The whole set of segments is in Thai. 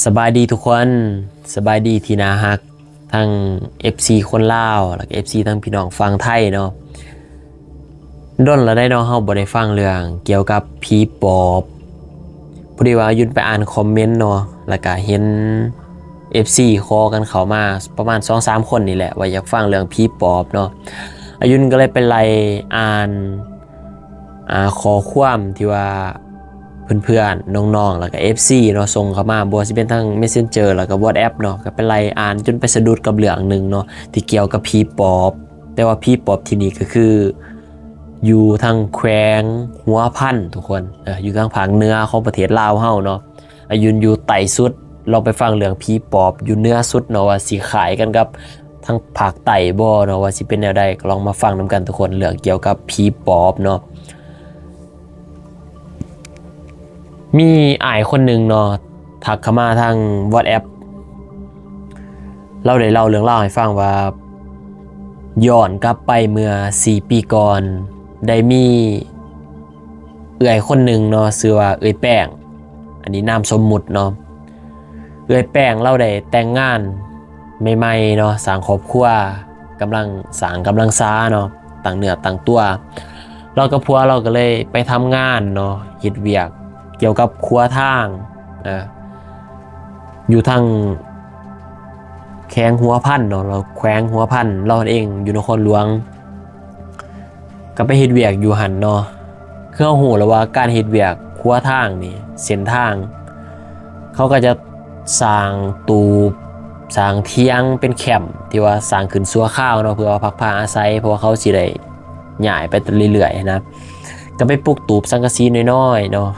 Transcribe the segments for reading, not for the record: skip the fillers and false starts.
สบายดีทุกคนสบายดีที่นาฮักทั้ง FC คนลาวแล้วก็ FC ทั้งพี่น้องฟังไทยเนาะด้นแล้วได้เนาะเฮาบ่ได้ฟังเรื่องเกี่ยวกับผีปอบพอดีว่ายุนไปอ่านคอมเมนต์เนาะแล้วก็เห็น FC คอกันเข้ามาประมาณ 2-3 คนนี่แหละว่าอยากฟังเรื่องผีปอบเนาะอายุนก็เลยไปไล่อ่านข้อความที่ว่าเพื่อนๆน้องๆแล้วก็ FC เนาะส่งเข้ามาบ่ว่าสิเป็นทั้ง Messenger แล้วก็ WhatsApp เนาะก็ไปไล่อ่านจนไปสะดุดกับเรื่องนึงเนาะที่เกี่ยวกับผีปอบแต่ว่าผีปอบที่นี่ก็คืออยู่ทางแขวงหัวพันทุกคนอยู่ทางภาคเหนือของประเทศลาวเฮาเนาะอายุนอยู่ใต้สุดเราไปฟังเรื่องผีปอบอยู่เหนือสุดเนาะว่าสิขายกันกับทางภาคใต้บ่เนาะว่าสิเป็นแนวใดก็ลองมาฟังนำกันทุกคนเรื่องเกี่ยวกับผีปอบเนาะมีอ้ายคนหนึ่งเนาะทักเข้ามาทาง WhatsApp เราได้เล่าเรื่องเล่าให้ฟังว่าย้อนกลับไปเมื่อ4 ปีก่อนได้มีเอื้อยคนหนึ่งเนาะชื่อว่าเอื้อยแป้งอันนี้นามสมมุติเนาะเอื้อยแป้งเราได้แต่งงานใหม่ๆเนาะสร้างครอบครัวกำลังสร้างกำลังซ้าเนาะต่างเนื้อต่างตัวเรากับผัวเราก็เลยไปทำงานเนาะเฮ็ดเวียกเกี่ยวกับครัวทางอยู่ทางแขวงหัวพันเนาะเราแขวงหัวพันเราเองอยู่นครหลวงก็ไปเฮ็ดเวียกอยู่หันเนาะคือเราฮู้แล้วว่าการเฮ็ดเวียกครัวทางนี่เส้นทางเขาก็จะสร้างตูบสร้างเทียงเป็นแคมป์ที่ว่าสร้างขึ้นชั่วคราวเนาะเพื่อว่าพักผ้าอาศัยเพราะว่าเขาสิได้ย้ายไปเรื่อยๆนะก็ไปปลูกตูบสังกะสีน้อยๆเนาะ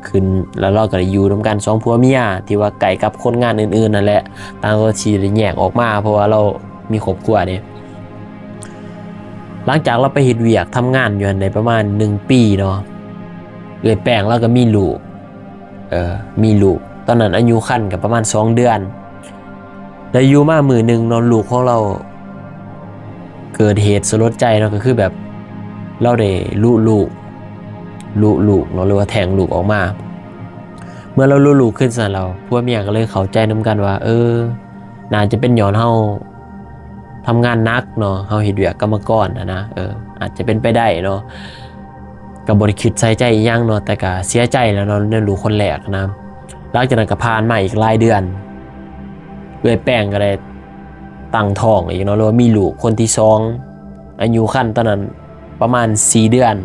ขึ้นแล้วเราก็ได้อยู่ร่วมกัน2 ผัวเมียที่ว่าไก่กับคนงานอื่นๆนั่นแหละต่างก็สิได้แยกออกมาเพราะว่าเรามีครอบครัวนี่หลังจากเราไปเฮ็ดเวียกทำงานอยู่ในประมาณ1 ปีเนาะเอื้อยแป้งเราก็มีลูกมีลูกตอนนั้นอายุครรภ์ก็ประมาณ2 เดือนได้อยู่มามื้อนึงเนาะลูกของเราเกิดเหตุสลดใจเนาะก็คือแบบเราได้ลูกเนาะหรือว่าแทงลูกออกมาเมื่อเราลูกขึ้นซะเราพวกเมียก็เลยเข้าใจนำกันว่าน่าจะเป็นย้อนเฮาทำงานหนักเนาะเฮาเฮ็ดเวียกกรรมกรนะอาจจะเป็นไปได้เนาะก็บ่ได้คิดใส่ใจอีหยังเนาะแต่ก็เสียใจแล้วเนาะในลูกคนแรกนะหลังจากนั้นก็ผ่านมาอีกหลายเดือนเอื้อยแป้งก็ได้ตั้งท้องอีกเนาะแล้วมีลูกคนที่2อายุครรภ์ตอนนั้นประมาณ4 เดือน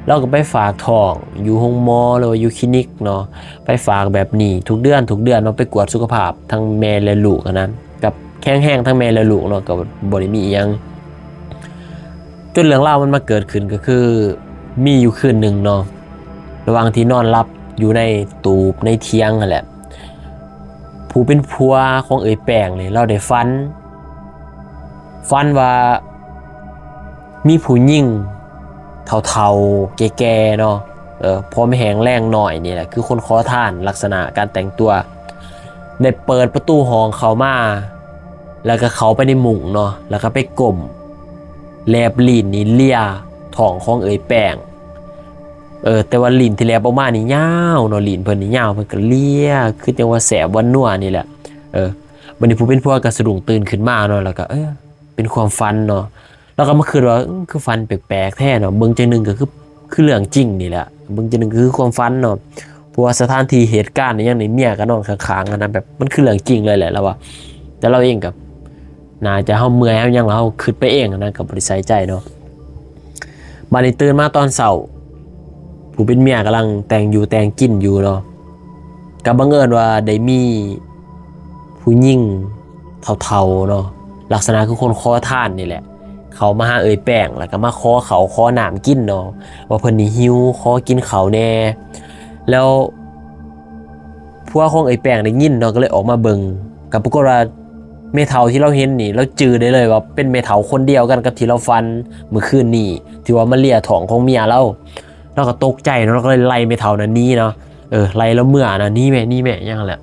เราก็ไปฝากท้องอยู่โรงหมอหรือว่าอยู่คลินิกเนาะไปฝากแบบนี้ทุกเดือนเนาะไปกวดสุขภาพทั้งแม่และลูกนะกับแข็งแรงทั้งแม่และลูกเนาะก็บ่ได้มีอีหยังจนเรื่องราวมันมาเกิดขึ้นก็คือมีอยู่คืนนึงเนาะระหว่างที่นอนหลับอยู่ในตูบในเถียงนั่นแหละผู้เป็นผัวของเอ๋ยแป้งนี่เราได้ฝันว่ามีผู้หญิงเฒ่าๆแก่ๆเนาะพร้อมแหงแรงหน่อยนี่แหละคือคนขอทานลักษณะการแต่งตัวได้เปิดประตูห้องเขามาแล้วก็เขาไปในมุ้งเนาะแล้วก็ไปก้มแลบลิ้นนี่เลียท้องของเอ๋ยแป้งแต่ว่าลิ้นที่แลบออกมานี่ยาวเนาะลิ้นเพิ่นนี่ยาวเพิ่นก็เลียคือจังว่าแสบว่านัวนี่แหละบัดนี้ผู้เป็นผัวก็สะดุ้งตื่นขึ้นมาเนาะแล้วก็เป็นความฝันเนาะแล้วก็มาคิดว่าคือฝันแปลกๆแท้เนาะเบิ่งจังนึงก็คือเรื่องจริงนี่แหละเบิ่งจังนึงคือความฝันเนาะเพราะว่าสถานที่เหตุการณ์อย่างนี้เมียก็นอนข้างๆกันนะแบบมันคือเรื่องจริงเลยแหละแล้วว่าแต่เราเองกับน่าจะเฮาเมื่อยเฮายังเราคิดไปเองนะก็บ่ได้ใส่ใจเนาะบัดนี้ตื่นมาตอนเช้าผู้เป็นเมียกำลังแต่งอยู่แต่งกินอยู่เนาะก็บังเอิญว่าได้มีผู้หญิงเฒ่าๆเนาะลักษณะคือคนขอทานนี่แหละเขามาหาเอ่ยแป้งแล้วก็มาขอน้ำกินเนาะว่าเพิ่นนี่หิวขอกินข้าวแน่แล้วพวกของเอ่ยแป้งได้ยินเนาะก็เลยออกมาเบิ่งก็ปรากฏว่าแม่เฒ่าที่เราเห็นนี่เราจื้อได้เลยว่าเป็นแม่เฒ่าคนเดียวกันกับที่เราฝันเมื่อคืนนี้ที่ว่ามาเลียท้องของเมียเราก็ตกใจเนาะเราก็เลยไล่แม่เฒ่านั้นนี้เนาะไล่แล้วเมื่อนะนี่แม่อย่างนั้นแหละ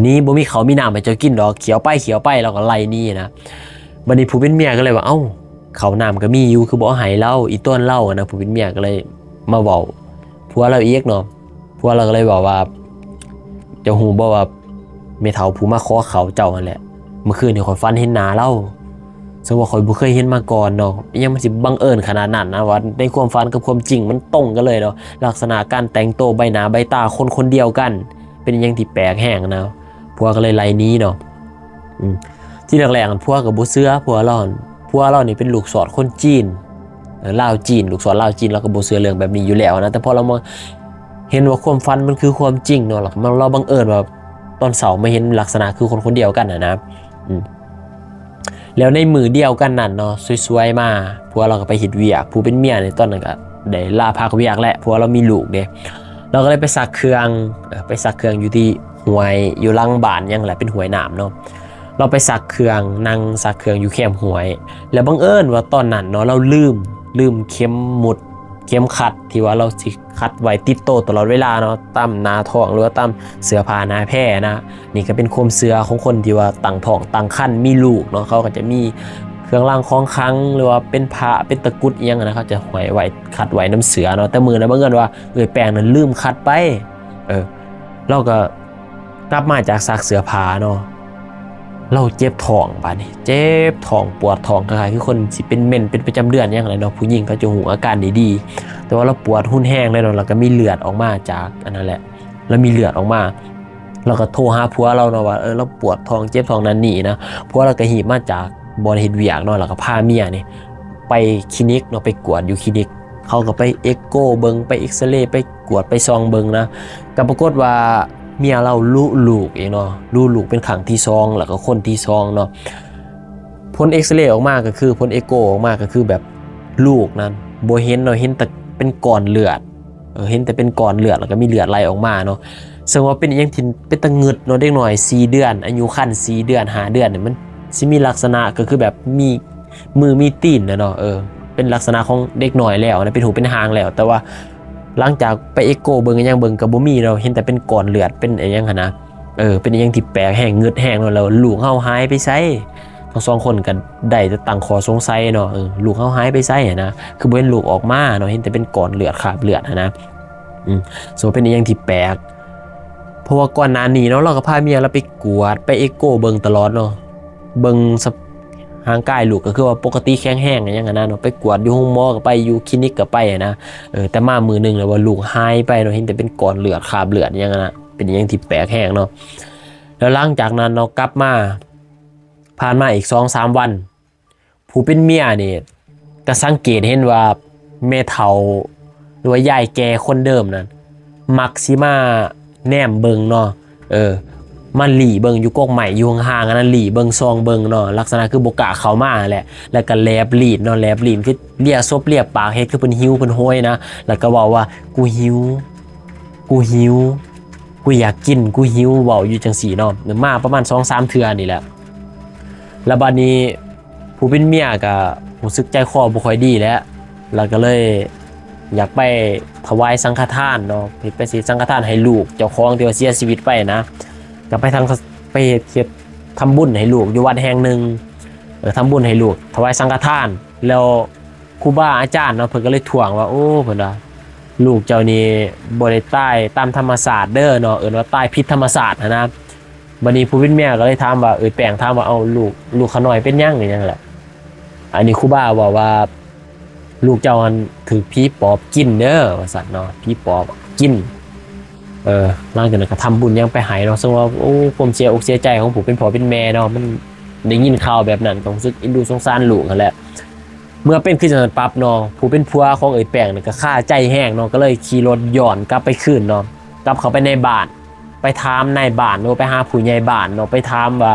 นี่บ่มีเขามีน้ำให้เจ้ากินดอกเขียวไปเราก็ไล่นี่นะบัดนี้ผู้เป็นเมียก็เลยว่าเขาน้ำก็มีอยู่คือบ่ให้เล่าอีต้นเล่านะผู้เป็นเมียก็เลยมาเว้าผัวเราอีกเนาะผัวเราก็เลยบอกว่า เจ้าฮู้บ่ว่าแม่เฒ่าผู้มาขอเขาเจ้านั่นแหละเมื่อคืนนี่ข่อยฝันเห็นหน้าเราซึ่งว่าข่อยบ่เคยเห็นมาก่อนเนาะยังมันสิบังเอิญขนาดนั้นนะว่าในความฝันกับความจริงมันตรงกันเลยเนาะลักษณะการแต่งตัวใบหน้าใบตาคนคนเดียวกันเป็นอย่างที่แปลกแห้งนะพวกก็เลยไล่นี้เนาะที่แรกๆพวกกับบ่เชื่อพวกเรานี่เป็นลูกศรคนจีนลาวจีนลูกศรลาวจีนเราก็บ่เชื่อเรื่องแบบนี้อยู่แล้วนะแต่พอเรามาเห็นว่าความฝันมันคือความจริงเนาะเราบังเอิญว่าตอนเสาร์มาเห็นลักษณะคือคนคนเดียวกันนะแล้วในมือเดียวกันนั่นเนาะสวยๆมาพวกเราก็ไปเฮ็ดเวียกผู้เป็นเมียในตอนนั้นก็ได้ลาพักเวียกแหละพวกเรามีลูกเด้เราก็เลยไปซักเครื่องอยู่ที่ห้วยอยู่หลังบ้านยังแหละเป็นห้วยน้ำเนาะเราไปซักเครื่องนั่งซักเครื่องอยู่แคมป์ห้วยแล้วบังเอิญว่าตอนนั้นเนาะเราลืมเข็มขัดที่ว่าเราสิขัดไว้ติดโตตลอดเวลาเนาะตามหน้าท้องหรือว่าตามเสื้อผ้าหน้าแพร่นะนี่ก็เป็นความเชื่อของคนที่ว่าตั้งท้องตั้งครรภ์มีลูกเนาะเขาก็จะมีเครื่องรางของขลังหรือว่าเป็นพระเป็นตะกรุดอีหยังนะเขาจะห้อยไว้ขัดไว้น้ำเสือเนาะแต่มื้อนั้นบังเอิญว่าแป้งนั้นลืมขัดไปเราก็กลับมาจากซักเสื้อผ้าเนาะเราเจ็บท้องป่ะนี่เจ็บท้องปวดท้องคล้ายๆคือคนสิเป็นเมนเป็นประจำเดือนอย่างไรเนาะผู้หญิงเขาจะหูอาการดีๆแต่ว่าเราปวดหุ่นแห้งเลยเนาะแล้วก็มีเลือดออกมาจากอันนั้นแหละแล้วมีเลือดออกมาเราก็โทรหาผัวเราเนาะว่าเราปวดท้องเจ็บท้องนั้นนี่นะผัวเราก็หีบมาจากบอนเฮ็ดเวียกเนาะแล้วก็พาเมียนี่ไปคลินิกเนาะไปกวดอยู่คลินิกเขาก็ไปเอ็กโกเบิงไปเอ็กซเรย์ไปกวดไปซองเบิงนะก็ปรากฏว่าเมียเราลูกเองเนาะลูกเป็นขังที่ซองแล้วก็คนที่ซองเนาะผลเอ็กซเรย์ออกมาก็คือผลเอ็กโกออกมาก็คือแบบลูกนั้นบ่เห็นเนาะเห็นแต่เป็นก้อนเลือดเห็นแต่เป็นก้อนเลือดแล้วก็มีเลือดไหลออกมาเนาะซึ่งว่าเป็นอย่างที่เป็นตะงึดเนาะเด็กหน่อย4เดือนอายุครรภ์4เดือน5เดือนเนี่ยมันสิมีลักษณะก็คือแบบมีมือมีตีนเนาะเป็นลักษณะของเด็กหน่อยแล้วนะเป็นหูเป็นหางแล้วแต่ว่าหลังจากไปเอ็กโกเบิ่งยังเบิ่งกับบ่มีเราเห็นแต่เป็นก้อนเลือดเป็นอะไรยังนะเป็นอย่างที่แปลกแห้งเงืดแห้งแล้วลูกเฮาหายไปไสทั้งสองคนกันได้แต่ตั้งข้อสงสัยเนาะลูกเฮาหายไปไสนะคือบ่เห็นลูกออกมาเนาะเห็นแต่เป็นก้อนเลือดคราบเลือดนะโซเป็นอย่างที่แปลกเพราะว่าก่อนหน้านี้เนาะเราก็พาเมียเราไปกวดไปเอ็กโกเบิ่งตลอดเนาะเบิ่งร่างกายลูกก็คือว่าปกติแข็งแห้งอย่างนั้นเนาะไปกวดอยู่ห้องหมอก็ไปอยู่คลินิกก็ไปนะแต่มามือนึงแล้วว่าลูกหายไปเนาะเห็นแต่เป็นก้อนเลือดคราบเลือดอย่างนั้นนะเป็นอย่างที่แปลกแห้งเนาะแล้วหลังจากนั้นเนาะกลับมาผ่านมาอีก 2-3 วันผู้เป็นเมียนี่ก็สังเกตเห็นว่าแม่เฒ่าหรือว่ายายแก่คนเดิมนั้นมักสิมาแนมเบิ่งเนาะมันหลีเบิงอยู่กกใหม่อยู่ห่างๆอันนั้นหลีเบิงซองเบิงเนาะลักษณะคือบ่กล้าเข้ามาแหละแล้วก็แลบลีดเนาะแลบลีดคือเลียซบเลียปากเฮ็ดคือเพิ่นหิวเพิ่นโหยนะแล้วก็เว้าว่ากูหิวกูอยากกินกูหิวเว้าอยู่จังซี่เนาะมาประมาณ 2-3 เทื่อนี่แหละแล้วบัดนี้ผู้เป็นเมียก็รู้สึกใจคอบ่ค่อยดีแล้วก็เลยอยากไปถวายสังฆทานเนาะไปสิสังฆทานให้ลูกเจ้าของที่ว่าเสียชีวิตไปนะก็ไปเฮ็ดทำบุญให้ลูกอยู่วัดแห่งหนึ่งทำบุญให้ลูกถวายสังฆทานแล้วครูบาอาจารย์เนาะเพิ่นก็เลยถ่วงว่าโอ้เพิ่นว่าลูกเจ้านี่บ่ได้ตายตามธรรมศาสตร์เด้อเนาะว่าตายผิดธรรมศาสตร์นะบัดนี้ผู้เป็นแม่ก็เลยถามว่าแป้งถามว่าเอาลูกเขาน้อยเป็นหยังแหละอันนี้ครูบาบอกว่าลูกเจ้ามันถูกผีปอบกินเด้อว่าซั่นเนาะผีปอบกินหลังจากนั้นก็ทำบุญยังไปหายเนาะซึ่งว่าโอ้ผมเสียอกเสียใจของผมเป็นพ่อเป็นแม่เนาะมันได้ยินข่าวแบบนั้นต้องรู้สึกอินดูสงสารลูกนั่นแหละเมื่อเป็นขึ้นจากนั้นปั๊บเนาะผู้เป็นผัวของแป้งเนี่ยก็ฆ่าใจแห้งเนาะก็เลยขี่รถย้อนกลับไปคืนเนาะกลับเข้าไปในบ้านไปถามนายบ้านเนาะไปหาผู้ใหญ่บ้านเนาะไปถามว่า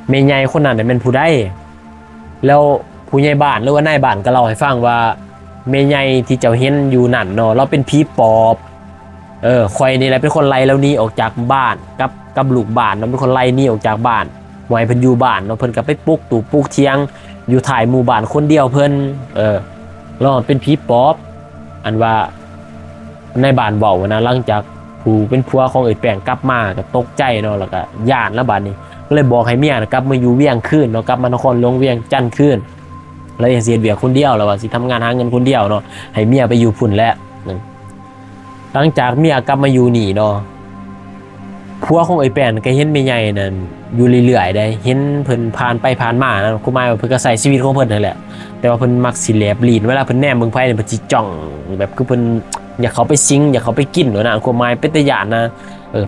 แม่ใหญ่คนนั้นเป็นผู้ใดแล้วผู้ใหญ่บ้านหรือว่านายบ้านก็เล่าให้ฟังว่าแม่ใหญ่ที่เจ้าเห็นอยู่นั่นเนาะเราเป็นผีปอบคอยนี่แหละเป็นคนไล่แล้วนี้ออกจากบ้านกับลูกบ้านเนาะเป็นคนไล่นี่ออกจากบ้านหวยเพิ่นอยู่บ้านเนาะเพิ่นก็ไปปลุกตู่ปลุกเทียงอยู่ถ่ายหมู่บ้านคนเดียวเพิ่นแล้วเป็นผีปอบอันว่าในบ้านเว้านะหลังจากผู้เป็นผัวของแป้งกลับมาก็ตกใจเนาะแล้วก็ย่านแล้วบัดนี้ก็เลยบอกให้เมียกลับมาอยู่เวียงคืนเนาะกลับมานครหลวงเวียงจันทน์คืนแล้วสิเฮ็ดเวียกคนเดียวแล้วว่าสิทำงานหาเงินคนเดียวเนาะให้เมียไปอยู่พุ่นแล้วหลังจากเมียกลับมาอยู่นี่เนาะ ผัวของไอ้แป้นก็เห็นแม่ใหญ่นั่นอยู่เรื่อยๆได้เห็นเพิ่นผ่านไปผ่านมานะก็หมายว่าเพิ่นก็ใช้ชีวิตของเพิ่นนั่นแหละแต่ว่าเพิ่นมักสิแลบลิ้นเวลาเพิ่นแนมเบิ่งไผเนี่ยเพิ่นสิจ้องแบบคือเพิ่นอยากเข้าไปสิงอยากเข้าไปกินว่านะความหมายเป็นตาย้านนะ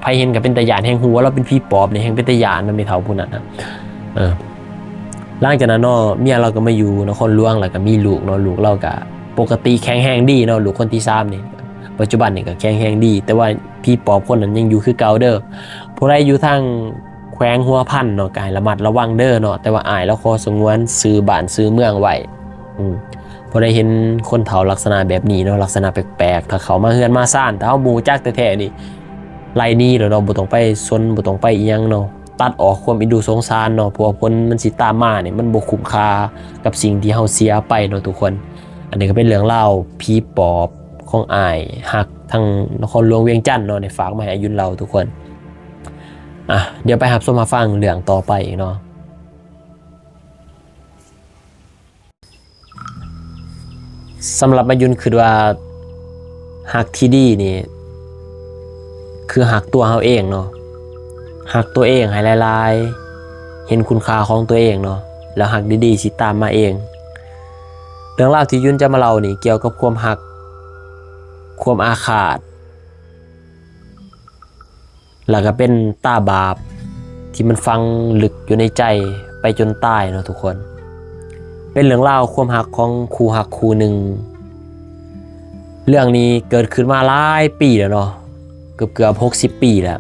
ไผเห็นก็เป็นตาย้านแฮงฮู้ว่าเราเป็นผีปอบนี่แฮงเป็นตาย้านนำแม่เฒ่าผู้นั้นนะเออหลังจากนั้นเนาะเมียเราก็มาอยู่นครหลวงแล้วก็มีลูกเนาะลูกเราก็ปกติแข็งแรงดีเนาะลูกคนที่3นี่ปัจจุบันนี่ก็แข็งแรงดีแต่ว่าผีปอบคนนั้นยังอยู่คือเก่าเด้อผู้ใดอยู่ทางแขวงหัวพันเนาะก็ให้ระมัดระวังเด้อเนาะแต่ว่าอายแล้วขอสงวนซื้อบ้านซื้อเมืองไว้พอได้เห็นคนเฒ่าลักษณะแบบนี้เนาะลักษณะแปลกๆถ้าเขามาเฮือนมาซ่านถ้าเฮาหมู่จักแท้ๆนี่ไล่หนีแล้วเนาะบ่ต้องไปซนบ่ต้องไปอีหยังเนาะตัดออกความอินดูสงสารเนาะเพราะว่าผลมันสิตามมาเนี่ยมันบ่คุ้มค่ากับสิ่งที่เฮาเสียไปเนาะทุกคนอันนี้ก็เป็นเรื่องเล่าผีปอบของอ้ายฮักทางนครหลวงเวียงจันทน์เนาะในฝากมาให้อายุนเราทุกคนเดี๋ยวไปรับชมมาฟังเรื่องต่อไปเนาะสำหรับอายุนคือว่าฮักที่ดีนี่คือฮักตัวเฮาเองเนาะฮักตัวเองให้หลายๆเห็นคุณค่าของตัวเองเนาะแล้วฮักดีๆสิตามมาเองเรื่องราวที่ยุนจะมาเล่านี่เกี่ยวกับความฮักความอาฆาตแล้วก็เป็นตาบาปที่มันฝังลึกอยู่ในใจไปจนตายเนาะทุกคนเป็นเรื่องราวความฮักของคู่ฮักคู่หนึ่งเรื่องนี้เกิดขึ้นมาหลายปีแล้วเนาะเกือบ60 ปีแล้ว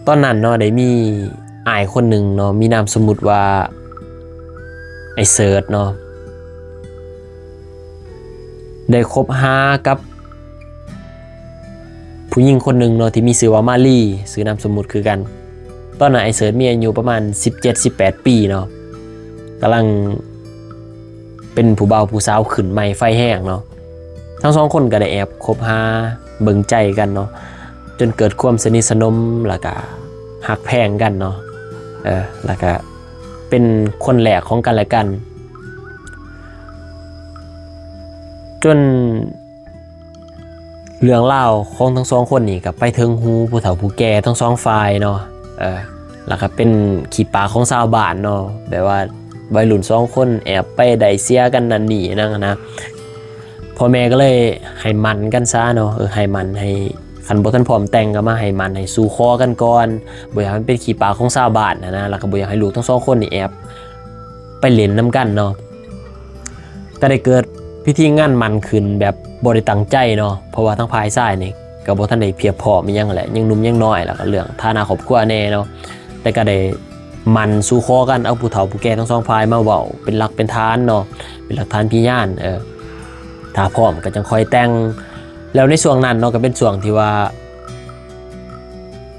ตอนนั้นเนาะได้มีอ้ายคนหนึ่งเนาะมีนามสมมุติว่าไอ้เสิร์ชเนาะได้คบหากับผู้หญิงคนหนึ่งเนาะที่มีชื่อว่ามารีชื่อนามสมมุติคือกันตอนนั้นไอ้เสิร์ชมีอายุประมาณ17-18 ปีเนาะกำลังเป็นผู้บ่าวผู้สาวขึ้นใหม่ไฟแห้งเนาะทั้งสองคนก็ได้แอบคบหาเบิ่งใจกันเนาะจนเกิดความสนิทสนมแล้วก็หักแพงกันเนาะแล้วก็เป็นคนแหลกของกันและกันจนเรื่องเล่าของทั้งสองคนนี่กับไปถึงหูผู้เฒ่าผู้แก่ทั้งสองฝ่ายเนาะแล้วก็เป็นขี้ปากของชาวบ้านเนาะแบบว่าวัยรุ่นสองคนแอบไปได้เสียกันนั่นนี่นั่นนะพ่อแม่ก็เลยให้มันกันซะเนาะให้มันให้คันบ่ทันพร้อมแต่งก็มาให้มันให้สู่คอกันก่อนบ่อยากให้มันเป็นขี้ปากของชาวบ้านนะแล้วก็บ่อยากให้ลูกทั้งสองคนนี่แอบไปเล่นนํกันเนาะก็ได้เกิดพิธีงานมันขึ้นแบบบ่ได้ตั้งใจเนาะเพราะว่าทั้งภายซ้ายนี่ก็บ่ทันได้เพียบพร้อมอีหยังแหละยังหนุ่มยังน้อยแล้วก็เรื่องฐานะครอบครัวแน่เนาะแต่ก็ได้มันสู่คอกันเอาผู้เฒ่าผู้แก่ทั้งสองฝ่ายมาเว้าเป็นหลักเป็นฐานเนาะเป็นหลักฐานพิญาณถ้าพร้อมก็จังค่อยแต่งแล้วในช่วงนั้นเนาะก็เป็นช่วงที่ว่า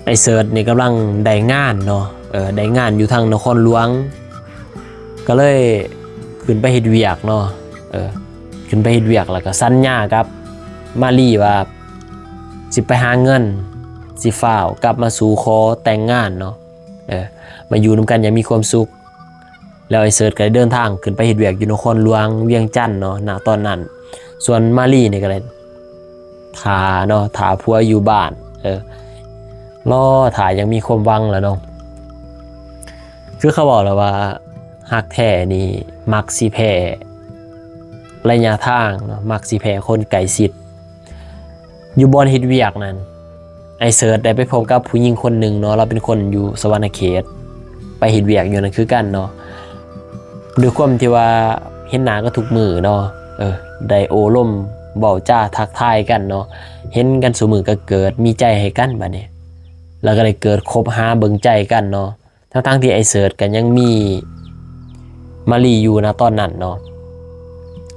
ไอ้เสิร์ชนี่กำลังได้งานเนาะได้งานอยู่ทางนครหลวงก็เลยขึ้นไปเฮ็ดเวียกเนาะขึ้นไปเฮ็ดเวียกแล้วก็สัญญากับมารีว่าสิไปหาเงินสิฟ้าวกลับมาสู่ขอแต่งงานเนาะมาอยู่นำกันอย่างมีความสุขแล้วไอ้เสิร์ชก็เดินทางขึ้นไปเฮ็ดเวียกอยู่นครหลวงเวียงจันทน์เนาะณตอนนั้นส่วนมารีนี่ก็เลยถาผัวอยู่บ้านรอถ่ายยังมีความหวังแล้วเนาะคือเขาบอกแล้วว่าฮักแท้นี่มักสิแพ้ระยะทางเนาะมักสิแพ้คนไกลชิดอยู่บอนเฮ็ดเวียกนั้นไอเสิร์ชได้ไปพบกับผู้หญิงคนหนึ่งเนาะเราเป็นคนอยู่สวรรณเขตไปเฮ็ดเวียกอยู่นั่นคือกันเนาะด้วยความที่ว่าเห็นหน้าก็ทุกมือเนาะได้โอล่มเว้าจ้าทักทายกันเนาะเห็นกันซุมื้อก็เกิดมีใจให้กันบัดนี้แล้วก็ได้เกิดคบหาเบิ่งใจกันเนาะทั้งที่ไอเสิร์ชก็ยังมีมารีอยู่นะตอนนั้นเนาะ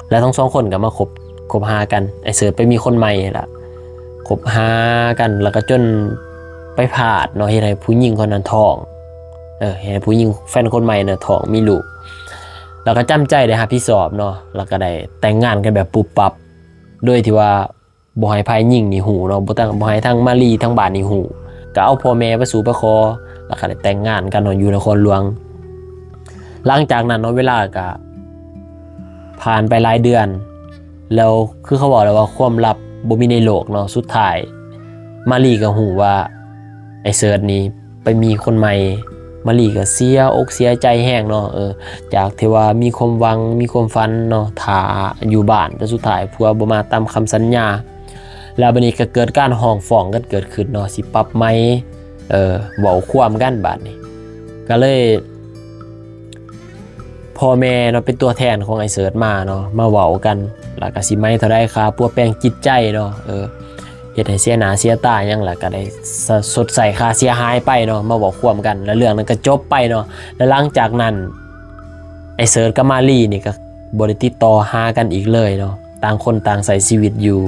แล้วทั้งสองคนก็มาคบหากันไอเสิร์ชไปมีคนใหม่ละคบหากันแล้วก็จนไปพลาดเนาะเฮ็ดให้ผู้หญิงคนนั้นท้องเฮ็ดให้ผู้หญิงแฟนคนใหม่น่ะท้องมีลูกแล้วก็จำใจได้รับผิดชอบเนาะแล้วก็ได้แต่งงานกันแบบปุบปับโดยที่ว่าบ่ให้ภายหญิงนี่ฮู้เนาะบ่ให้ทั้งมารีทั้งบ้านนี่ฮู้ก็เอาพ่อแม่ไปสู่ประคอแล้วก็ได้แต่งงานกันเนาะอยู่นครหลวงหลังจากนั้นเนาะเวลาก็ผ่านไปหลายเดือนแล้วคือเขาบอกแล้วว่าความลับบ่มีในโลกเนาะสุดท้ายมารีก็ฮู้ว่า ไอ้เสิร์ชนี่ไปมีคนใหม่มาลีก็เสียอกเสียใจแห้งเนาะจากที่ว่ามีความหวังมีความฝันเนาะถ้าอยู่บ้านแต่สุดท้ายผัวบ่มาตามคำสัญญาแล้วบัดนี้ก็เกิดการห้องฟ้องกันเกิดขึ้นเนาะสิปรับไหมเว้าความกันบาดนี้ก็เลยพ่อแม่เนาะเป็นตัวแทนของไอ้เสิร์ชมาเนาะมาเว้ากันแล้วก็สิไหมเท่าใดค่าปัวแปลงจิตใจเนาะเฮ็ดให้เสียหน้าเสียตาหยังล่ะก็ได้สดใสค่าเสียหายไปเนาะมาเว้าความกันแล้วเรื่องนั้นก็จบไปเนาะแล้วหลังจากนั้นไอ้เสิร์ชกับมาลีนี่ก็บ่ได้ติดต่อหากันอีกเลยเนาะต่างคนต่างใช้ชีวิตอยู่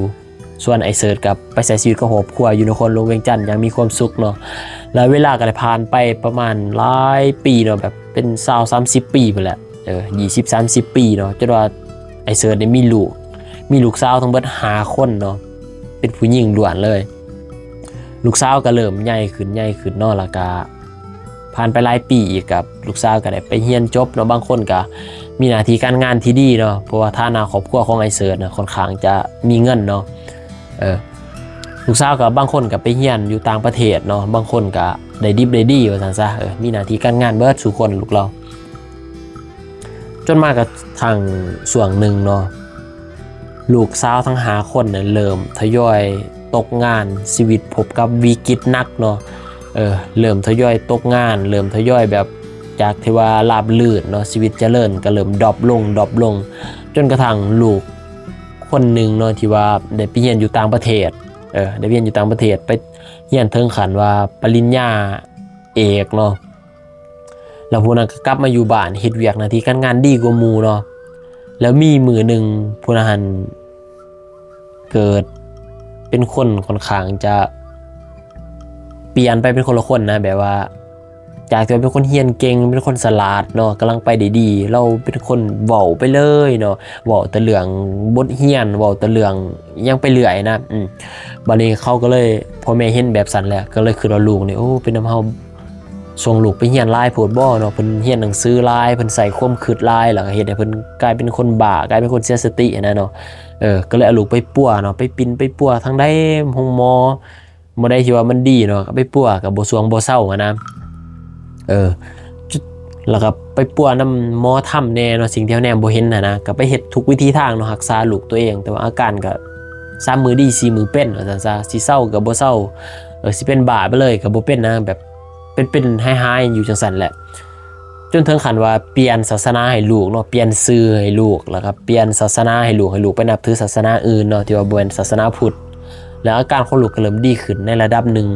ส่วนไอ้เสิร์ชกับไปใช้ชีวิตกับครอบครัวอยู่นครหลวงเวียงจันทน์อย่างมีความสุขเนาะแล้วเวลาก็ได้ผ่านไปประมาณหลายปีเนาะแบบเป็น20-30 ปีไปแหละ20-30 ปีเนาะจนว่าไอ้เสิร์ชนี่มีลูกสาวทั้งเบิด5 คนเนาะเป็นผู้หญิงล้วนเลยลูกสาวก็เริ่มใหญ่ขึ้นเนาะแล้วก็ผ่านไปหลายปีอีกกับลูกสาวก็ได้ไปเรียนจบเนาะบางคนก็มีหน้าที่การงานที่ดีเนาะเพราะว่าฐานะครอบครัวของไอ้เสิร์ชน่ะค่อนข้างจะมีเงินเนาะลูกสาวก็บางคนก็ไปเรียนอยู่ต่างประเทศเนาะบางคนก็ได้ดิบได้ดีว่าซั่นซะมีหน้าที่การงานเบิดทุกคนลูกเราจนมากับทางส่วนหนึ่งเนาะลูกสาวทั้ง5 คนเนี่ยเริ่มทยอยตกงานชีวิตพบกับวิกฤตหนักเนาะเริ่มทยอยตกงานเริ่มทยอยแบบจากที่ว่าราบรื่นเนาะชีวิตเจริญก็เริ่มดรอปลงจนกระทั่งลูกคนหนึ่งเนาะที่ว่าได้ไปเรียนอยู่ต่างประเทศได้เรียนอยู่ต่างประเทศไปเรียนถึงขั้นว่าปริญญาเอกเนาะแล้วพวกนั้นก็กลับมาอยู่บ้านเฮ็ดเวียกหน้าที่การงานดีกว่าหมู่เนาะแล้วมีมือหนึ่งพวกนั้นเกิดเป็นคนค่อนข้างจะเปลี่ยนไปเป็นคนละคนนะแบบว่าจากที่เป็นคนเฮียนเก่งเป็นคนฉลาดเนาะกำลังไปได้ดีเราเป็นคนเว้าไปเลยเนาะเว้าแต่เรื่องบทเรียนเว้าแต่เรื่องยังไปเรื่อยนะบัดนี้เขาก็เลยพ่อแม่เห็นแบบสั่นแหละก็เลยคือว่าลูกนี่โอ้เป็นนำเฮาส่งลูกไปเรียนหลายโพดบ่เนาะเพิ่นเรียนหนังสือหลายเพิ่นใส่ความคิดหลายแล้วก็เฮ็ดให้เพิ่นกลายเป็นคนบ้ากลายเป็นคนเสียสตินะเนาะก็เลยเอาลูกไปปั่วเนาะไปปิ่นไปปั่วทางใดห้องหมอบ่ได้ที่ว่ามันดีเนาะก็ไปปั่วก็บ่สวงบ่เซาอะนะแล้วก็ไปปั่วนำหมอทำแน่เนาะสิ่งที่เฮาแนมบ่เห็นนะก็ไปเฮ็ดทุกวิธีทางเนาะรักษาลูกตัวเองแต่ว่าอาการก็3 มื้อดี4 มื้อเป็นว่าซั่นซะสิเซาก็บ่เซาสิเป็นบ้าไปเลยก็บ่เป็นนะแบบเป็นหายๆอยู่จังซั่นแหละจนถึงขั้นว่าเปลี่ยนศาสนาให้ลูกเนาะเปลี่ยนชื่อให้ลูกแล้วก็เปลี่ยนศาสนาให้ลูกไปนับถือศาสนาอื่นเนาะที่ว่าบ่เป็นศาสนาพุทธแล้วอาการของลูกก็เริ่มดีขึ้นในระดับหนึ่ง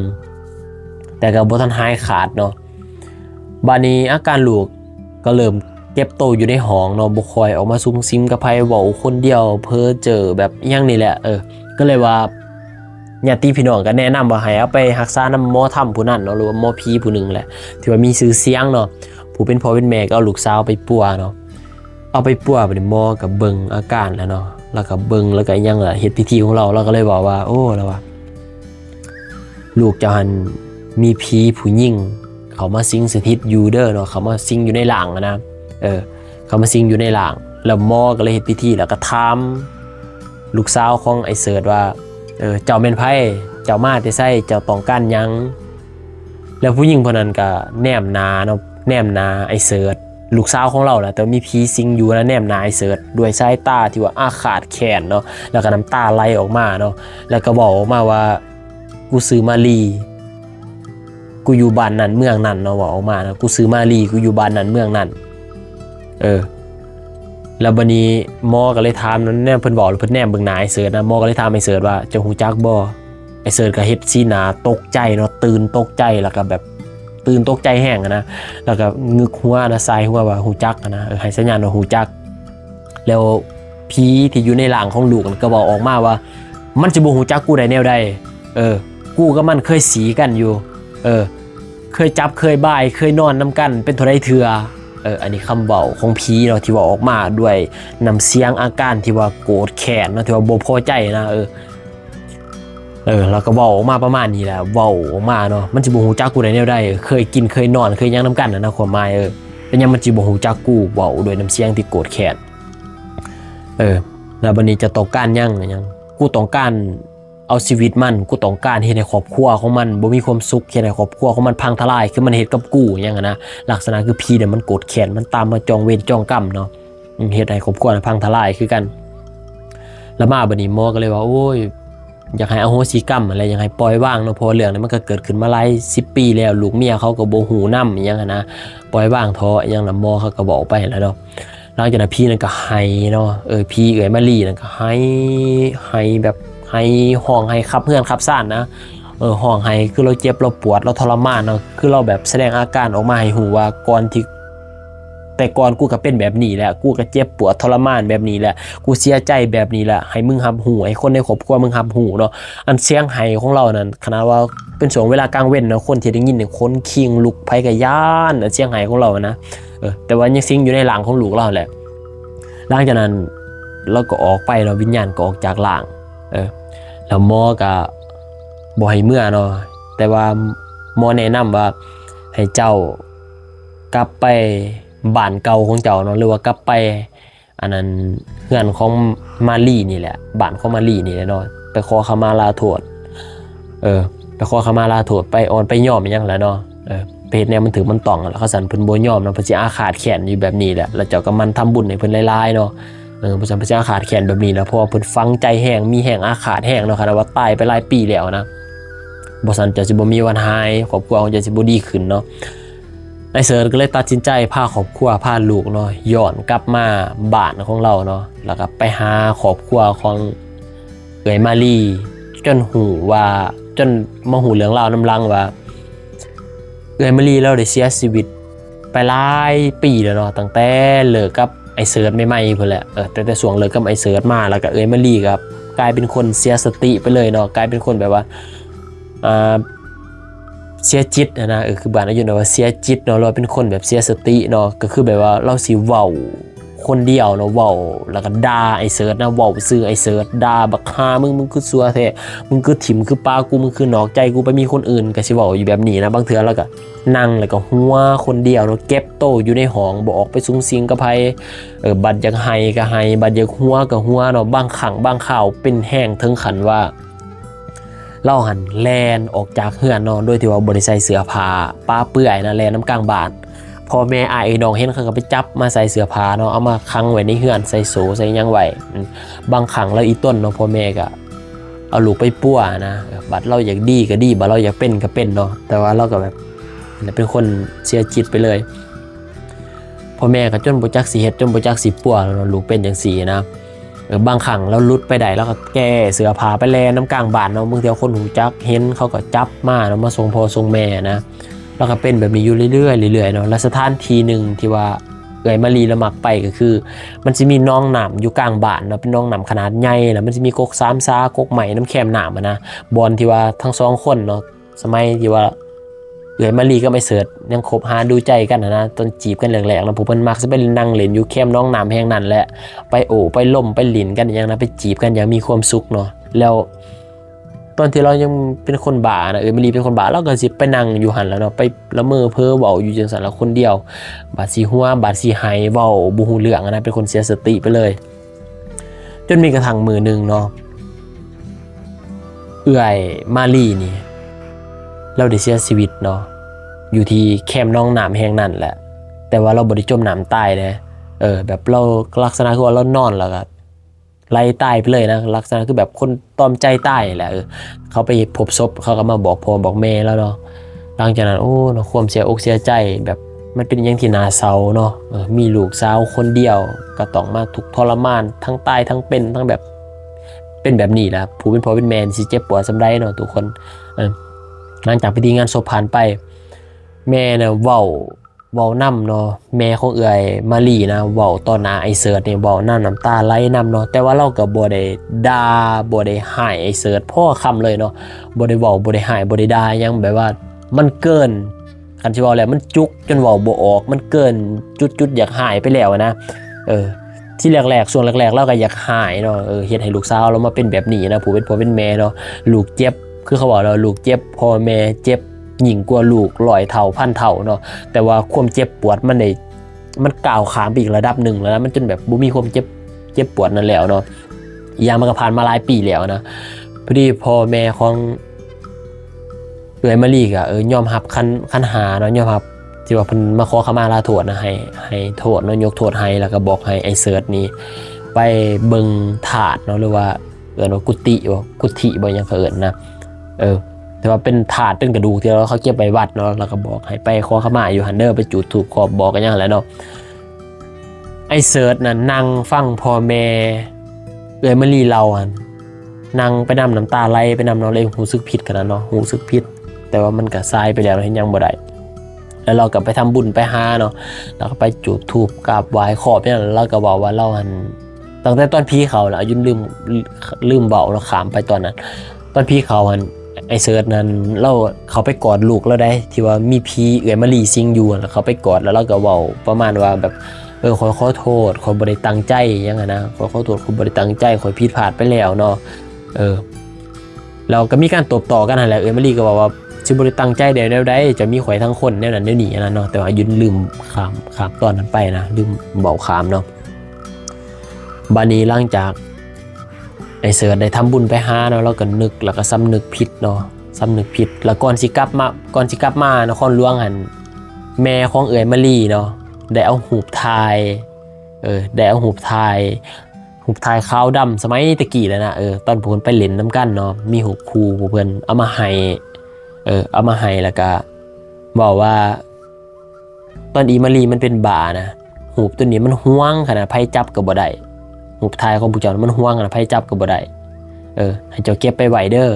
แต่ก็บ่ทันหายขาดเนาะบัดนี้อาการลูกก็เริ่มเก็บโตอยู่ในห้องเนาะบ่ค่อยออกมาซุ่มซิมกับไผเว้าคนเดียวเพ้อเจ้อแบบอีหยังนี่แหละก็เลยว่าญาติพี่น้องก็แนะนำว่าให้เอาไปรักษานำหมอถ้ำผู้นั้นเนาะหรือว่าหมอผีผู้หนึงแหละที่ว่ามีชื่อเสียงเนาะผู้เป็นพ่อเป็นแม่ก็เอาลูกสาวไปปั่วเนาะเอาไปปั่วบัดนี้หมอก็เบิ่งอาการแล้วเนาะแล้วก็เบิ่งแล้วก็อีหยังล่ะเฮ็ดพิธีของเราก็เลยบอกว่าโอ้แล้วว่าลูกเจ้าหันมีผีผู้หญิงเขามาสิงสถิตอยู่เด้อเนาะเขามาสิงอยู่ในหลังนะเขามาสิงอยู่ในหลังแล้วหมอก็เลยเฮ็ดพิธีแล้วก็ถามลูกสาวของไอ้เสิร์ชว่าเจ้าเป็นไผเจ้ามาแต่ไสเจ้าต้องการหยังแล้วผู้หญิงคนนั้นก็แนมหน้าเนาะแนมหน้าไอ้เสิร์ชลูกสาวของเราแหละแต่มีผีสิงอยู่แล้วแนมหน้าไอ้เสิร์ชด้วยสายตาที่ว่าอาฆาตแค้นเนาะแล้วก็น้ำตาไหลออกมาเนาะแล้วก็บอกออกมาว่ากูซื้อมาลีกูอยู่บ้านนั้นเมืองนั้นเนาะบอกออกมานะกูซื้อมาลีกูอยู่บ้านนั้นเมืองนั้นแล้วบัดนี้หมอก็เลยถามนั่นแนมเพิ่นบอกเพิ่นแนมเบิ่งหน้าไอ้เสิร์ชนะหมอก็เลยถามไอ้เสิร์ชว่าเจ้าฮู้จักบ่ไอ้เสิร์ชก็เฮ็ดสีหน้าตกใจเนาะตื่นตกใจแล้วก็แบบตื่นตกใจแห้งนะแล้วก็งึกหัวนะสายหัวว่าฮู้จักนะให้สัญญาณว่าฮู้จักแล้วผีที่อยู่ในร่างของลูกก็บอกออกมาว่ามันสิบ่ฮู้จักกูได้แนวใดกูกับมันเคยสีกันอยู่เคยจับเคยบ่ายเคยนอนนํกันเป็นเท่าใดเทื่ออันนี้คำเว้าของผีเนาะที่ว่าออกมาด้วยน้ำเสียงอาการที่ว่าโกรธแค้นเนาะที่ว่าบ่พอใจนะแล้วก็เว้าออกมาประมาณนี้แหละเว้าออกมาเนาะมันสิบ่ฮู้จักกูได้แนวใดเคยกินเคยนอนเคยหยังนํกันนะความหมายเป็นหยังมันสิบ่ฮู้จักกูเว้าด้วยน้ำเสียงที่โกรธแค้นแล้วบัดนี้จะต้องการหยังกูต้องการ เอาชีวิตมันกูต้องการเฮ็ดให้ครอบครัวของมันบ่มีความสุขเฮ็ดให้ครอบครัวของมันพังทลายคือมันเฮ็ดกับกูอย่างนั้นนะลักษณะคือผีเนี่ยมันโกรธแค้นมันตามมาจองเวรจองกรรมเนาะเฮ็ดให้ครอบครัวพังทลายคือกันแล้วมาบัดนี้หมอก็เลยว่าโอ้ยอยากให้อโหสิกรรมอะไรอยากให้ปล่อยวางเนาะเพราะเรื่องนี้มันก็เกิดขึ้นมาหลาย10 ปีแล้วลูกเมียเขาก็บ่ฮู้นำอีหยังนะปล่อยวางเถาะอีหยังน่ะหมอเขาก็บอกไปแล้วเนาะหลังจากนั้นพี่นั่นก็ไห้เนาะพี่เอ๋ยมาลีนั่นก็ไห้แบบไห้ห้องไห้ขับเฮือนขับซ่านนะห้องไห้คือเราเจ็บเราปวดเราทรมานเนาะคือเราแบบแสดงอาการออกมาให้ฮู้ว่าก่อนกูก็เป็นแบบนี้แหละกูก็เจ็บปวดทรมานแบบนี้แหละกูเสียใจแบบนี้แหละให้มึงรับหูให้คนในครอบครัวมึงรับหูเนาะอันเสียงไห้ของเรานั่นขนาดว่าเป็นช่วงเวลากลางเว้นเนาะคนที่ได้ยินเนี่ยคนคิงลุกไผก็ย่านเสียงไห้ของเรานะแต่ว่ายังสิงอยู่ในหลังของลูกเราแหละหลังจากนั้นเราก็ออกไปเนาะวิญญาณก็ออกจากหลังแล้วหมอก็บ่ให้เมื่อเนาะแต่ว่าหมอแนะนำว่าให้เจ้ากลับไปบ้านเก่าของเจ้าเนาะหรือว่ากลับไปอันนั้นเฮือนของมารีนี่แหละบ้านของมารีนี่แหละเนาะไปขอขมาลาโทษไปขอขมาลาโทษไปอ่อนไปยอมอีหยังแหละเนาะไปเฮ็ดแนวมันถือมันต้องแล้วเขาสั่นเพิ่นบ่ยอมเนาะเพิ่นสิอาฆาตแค้นอยู่แบบนี้แหละแล้วเจ้าก็มันทำบุญให้เพิ่นหลายๆเนาะเพิ่นสิอาฆาตแค้นแบบนี้แล้วเพราะว่าเพิ่นฝังใจแห้งมีแห้งอาฆาตแห้งเนาะขนาดว่าตายไปหลายปีแล้วนะบ่ซั่นเจ้าสิบ่มีวันหายครอบครัวของเจ้าสิบ่ดีขึ้นเนาะไอ้เสิร์ชก็เลยตัดสินใจพาครอบครัวพาลูกเนาะย้อนกลับมาบ้านของเราเนาะแล้วก็ไปหาครอบครัวของเอ๋ยมารีจนมาหูเรื่องราวน้ำลังว่าเอ๋ยมารีเราได้เสียชีวิตไปหลายปีแล้วเนาะตั้งแต่เลิกกับไอ้เสิร์ชใหม่ๆพุ่นแหละแต่ช่วงเลิกกับไอ้เสิร์ชมาแล้วก็เอ๋ยมารีครับกลายเป็นคนเสียสติไปเลยเนาะกลายเป็นคนแบบว่าเสียจิตนะคือบ้านอายุเนาะว่าเสียจิตเนาะเราเป็นคนแบบเสียสติเนาะก็คือแบบว่าเราสิเว้าคนเดียวเนาะเว้าแล้วก็ด่าไอ้เสิร์ชนะเว้าซื่อไอ้เสิร์ชด่าบักฮามึงคือซัวแท้มึงคือถิ่มคือปากูมึงคือนอกใจกูไปมีคนอื่นก็สิเว้าอยู่แบบนี้นะบางเทื่อแล้วก็นั่งแล้วก็หัวคนเดียวเนาะเก็บโตอยู่ในห้องบ่ออกไปสุงสิงกับไผบัดอยากไห้ก็ไห้บัดอยากหัวก็หัวเนาะบางครั้งบางข่าวเป็นแห้งถึงขั้นว่าเล่าหันแลนออกจากเฮือนเนาะโดยที่ว่าบ่ได้ใส่เสื้อผ้าป้าเปื่อยนะแลนน้ำกลางบ้านพ่อแม่อ้ายน้องเห็นเขาก็ไปจับมาใส่เสื้อผ้าเนาะเอามาขังไว้ในเฮือนใส่โสใส่หยังไว้บางครั้งแล้วอีต้นเนาะพ่อแม่ก็เอาลูกไปปั้วนะบัดเราอยากดีก็ดีบัดเราอยากเป็นก็เป็นเนาะแต่ว่าเราก็แบบเป็นคนเสียจิตไปเลยพ่อแม่ก็จนบ่จักสิเฮ็ดจนบ่จักสิปั้วเนาะลูกเป็นจังซี่นะบางครั้งเราลุดไปได้แล้วก็แก้เสื้อผ้าไปแลน้ำกลางบ้านเนาะบางทีคนหูจักเห็นเขาก็จับมาเนาะมาส่งพ่อส่งแม่นะแล้วก็เป็นแบบนี้อยู่เรื่อยๆเรื่อยๆเนาะและสถานที่หนึ่งที่ว่าเอ๋ยมารีละมักไปก็คือมันจะมีน้องน้ำอยู่กลางบ้านเนาะเป็นน้องน้ำขนาดใหญ่แล้วมันจะมีกก3ซากกใหม่น้ำแคมน้ำนะบอลที่ว่าทั้งสองคนเนาะสมัยที่ว่าเอ๋ยมารีก็ไม่เสิร์ชยังคบหาดูใจกันนะตอนจีบกันแหลกๆแล้วผมเพิ่นมักจะไปนั่งเล่นอยู่แคมน้องน้ำแห่งนั้นแหละไปโอ้ไปล่มไปหลินกันอย่างนะไปจีบกันอย่างมีความสุขเนาะแล้วตอนที่เรายังเป็นคนบ้านะมารีเป็นคนบ้าเราก็สิไปนั่งอยู่หันแล้วเนาะไปละเมอเพ้อเว้าอยู่จังซั่นละคนเดียวบาดสิหัวบาดสิหายเว้าบ่ฮู้เรื่องนะเป็นคนเสียสติไปเลยจนมีกระทั่งมื้อนึงเนาะเอื้อยมารีนี่เราได้เสียชีวิตเนาะอยู่ที่แคมป์น้องน้ำแห่งนั้นแหละแต่ว่าเราบ่ได้จมน้ำตายเลยแบบเราลักษณะคือว่าเรานอนแล้วก็ไล่ตายไปเลยนะลักษณะคือแบบคนตอมใจตายแหละเขาไปพบศพเขาก็มาบอกพ่อบอกแม่แล้วเนาะหลังจากนั้นโอ้เนาะความเสียอกเสียใจแบบมันเป็นอย่างที่น่าเศร้าเนาะมีลูกสาวคนเดียวก็ต้องมาทุกข์ทรมานทั้งตายทั้งเป็นทั้งแบบเป็นแบบนี้แหละผู้เป็นพ่อเป็นแม่สิเจ็บปวดสำใดเนาะทุกคนหลังจากพิธีงานศพผ่านไปแม่เนี่ยเว้านำเนาะแม่ของเอื้อยมารีนะเว้าต่อหน้าไอ้เสิร์ชเนี่ยเว้าน้ำตาไหลนำเนาะแต่ว่าเราก็บ่ได้ด่าบ่ได้หายไอ้เสิร์ชพ่อคำเลยเนาะบ่ได้เว้าบ่ได้หายบ่ได้ด่ายังแบบว่ามันเกินคันสิเว้าแล้วมันจุกจนเว้าบ่ออกมันเกินจุดอยากหายไปแล้วนะที่แรกๆช่วงแรกๆเราก็อยากหายเนาะเฮ็ดให้ลูกสาวเรามาเป็นแบบนี้นะผู้เป็นพ่อเป็นแม่เนาะลูกเจ็บคือเขาบอกเราลูกเจ็บพ่อแม่เจ็บยิ่งกว่าลูก100 เท่าพันเท่าเนาะแต่ว่าความเจ็บปวดมันก้าวข้ามไปอีกระดับหนึ่งแล้วนะมันจนแบบบ่มีความเจ็บปวดนั่นแล้วเนาะอย่างมันก็ผ่านมาหลายปีแล้วนะ พอดีพ่อแม่ของเอื้อยมาลีก็ยอมรับคันหาเนาะยอมรับที่ว่าเพิ่นมาขอขมาลาโทษนะให้โทษเนาะยกโทษให้แล้วก็บอกให้ไอ้เสิร์ชนี่ไปเบิ่งถาดเนาะหรือว่าว่ากุฏิบ่หยังเขานะแต่ว่าเป็นถาดเป็นกระดูกที่เขาเก็บไปวัดเนาะแล้วก็บอกให้ไปขอขมาอยู่หันเด้อไปจุดธูปขอบบอกกันอย่างแล้วเนาะไอ้เสิร์ชน่ะนั่งฟังพ่อแม่เอื้อยมาลีเล่าหั่นนั่งไปนำน้ำตาไหลไปนำเนาะเลยรู้สึกผิดกันนะเนาะรู้สึกผิดแต่ว่ามันก็ทรายไปแล้วยังบ่ได้แล้วเราก็ไปทำบุญไปหาเนาะแล้วก็ไปจุดธูปกราบไหว้ขอบเนี่ยเราก็บอกว่าเราหันตั้งแต่ตอนพี่เขาแล้วยุ่นลืมเบาเราขามไปตอนนั้นตอนพี่เขาหันไอเซิร์ชนั้นเขาไปกอดลูกแล้วได้ที่ว่ามีพี่เอื้อยมาลีซิงอยู่แล้วเขาไปกอดแล้วเราก็เว้าประมาณว่าแบบขอโทษขอบ่ได้ตั้งใจยังไงนะขอโทษขอบ่ได้ตั้งใจขอผิดพลาดไปแล้วเนาะเราก็มีการตบต่อกันนั่นแหละเอื้อยมาลีก็บอกว่าสิบ่ได้ตั้งใจเดี๋ยวได้จะมีข่อยทั้งคนแนวนั้นแนวนี้นะเนาะแต่ว่ายุ่นลืมขามตอนนั้นไปนะลืมเบาขามเนาะบัดนี้หลังจากไอ้เสิร์ชได้ทำบุญไปหาเนาะเราก็นึกแล้วก็สำนึกผิดเนาะสำนึกผิดแล้วก่อนสิกลับมานครหลวงหันแม่ของเอื้อยมาลีเนาะได้เอาหูปถ่ายได้เอาหูปถ่ายขาวดำสมัยตะกี้แล้วนะตอนพวกเพิ่นไปเล่นน้ำกันเนาะมีหูปคู่พวกเพิ่นเอามาให้แล้วก็บอกว่าตอนอีมาลีมันเป็นบานะหูปตัวนี้มันห่วงขนาดไผจับก็บ่ได้หูปถ่ายของผู้เจ้ามันห่วงขนาดไผจับก็บ่ได้ให้เจ้าเก็บไปไว้เด้อ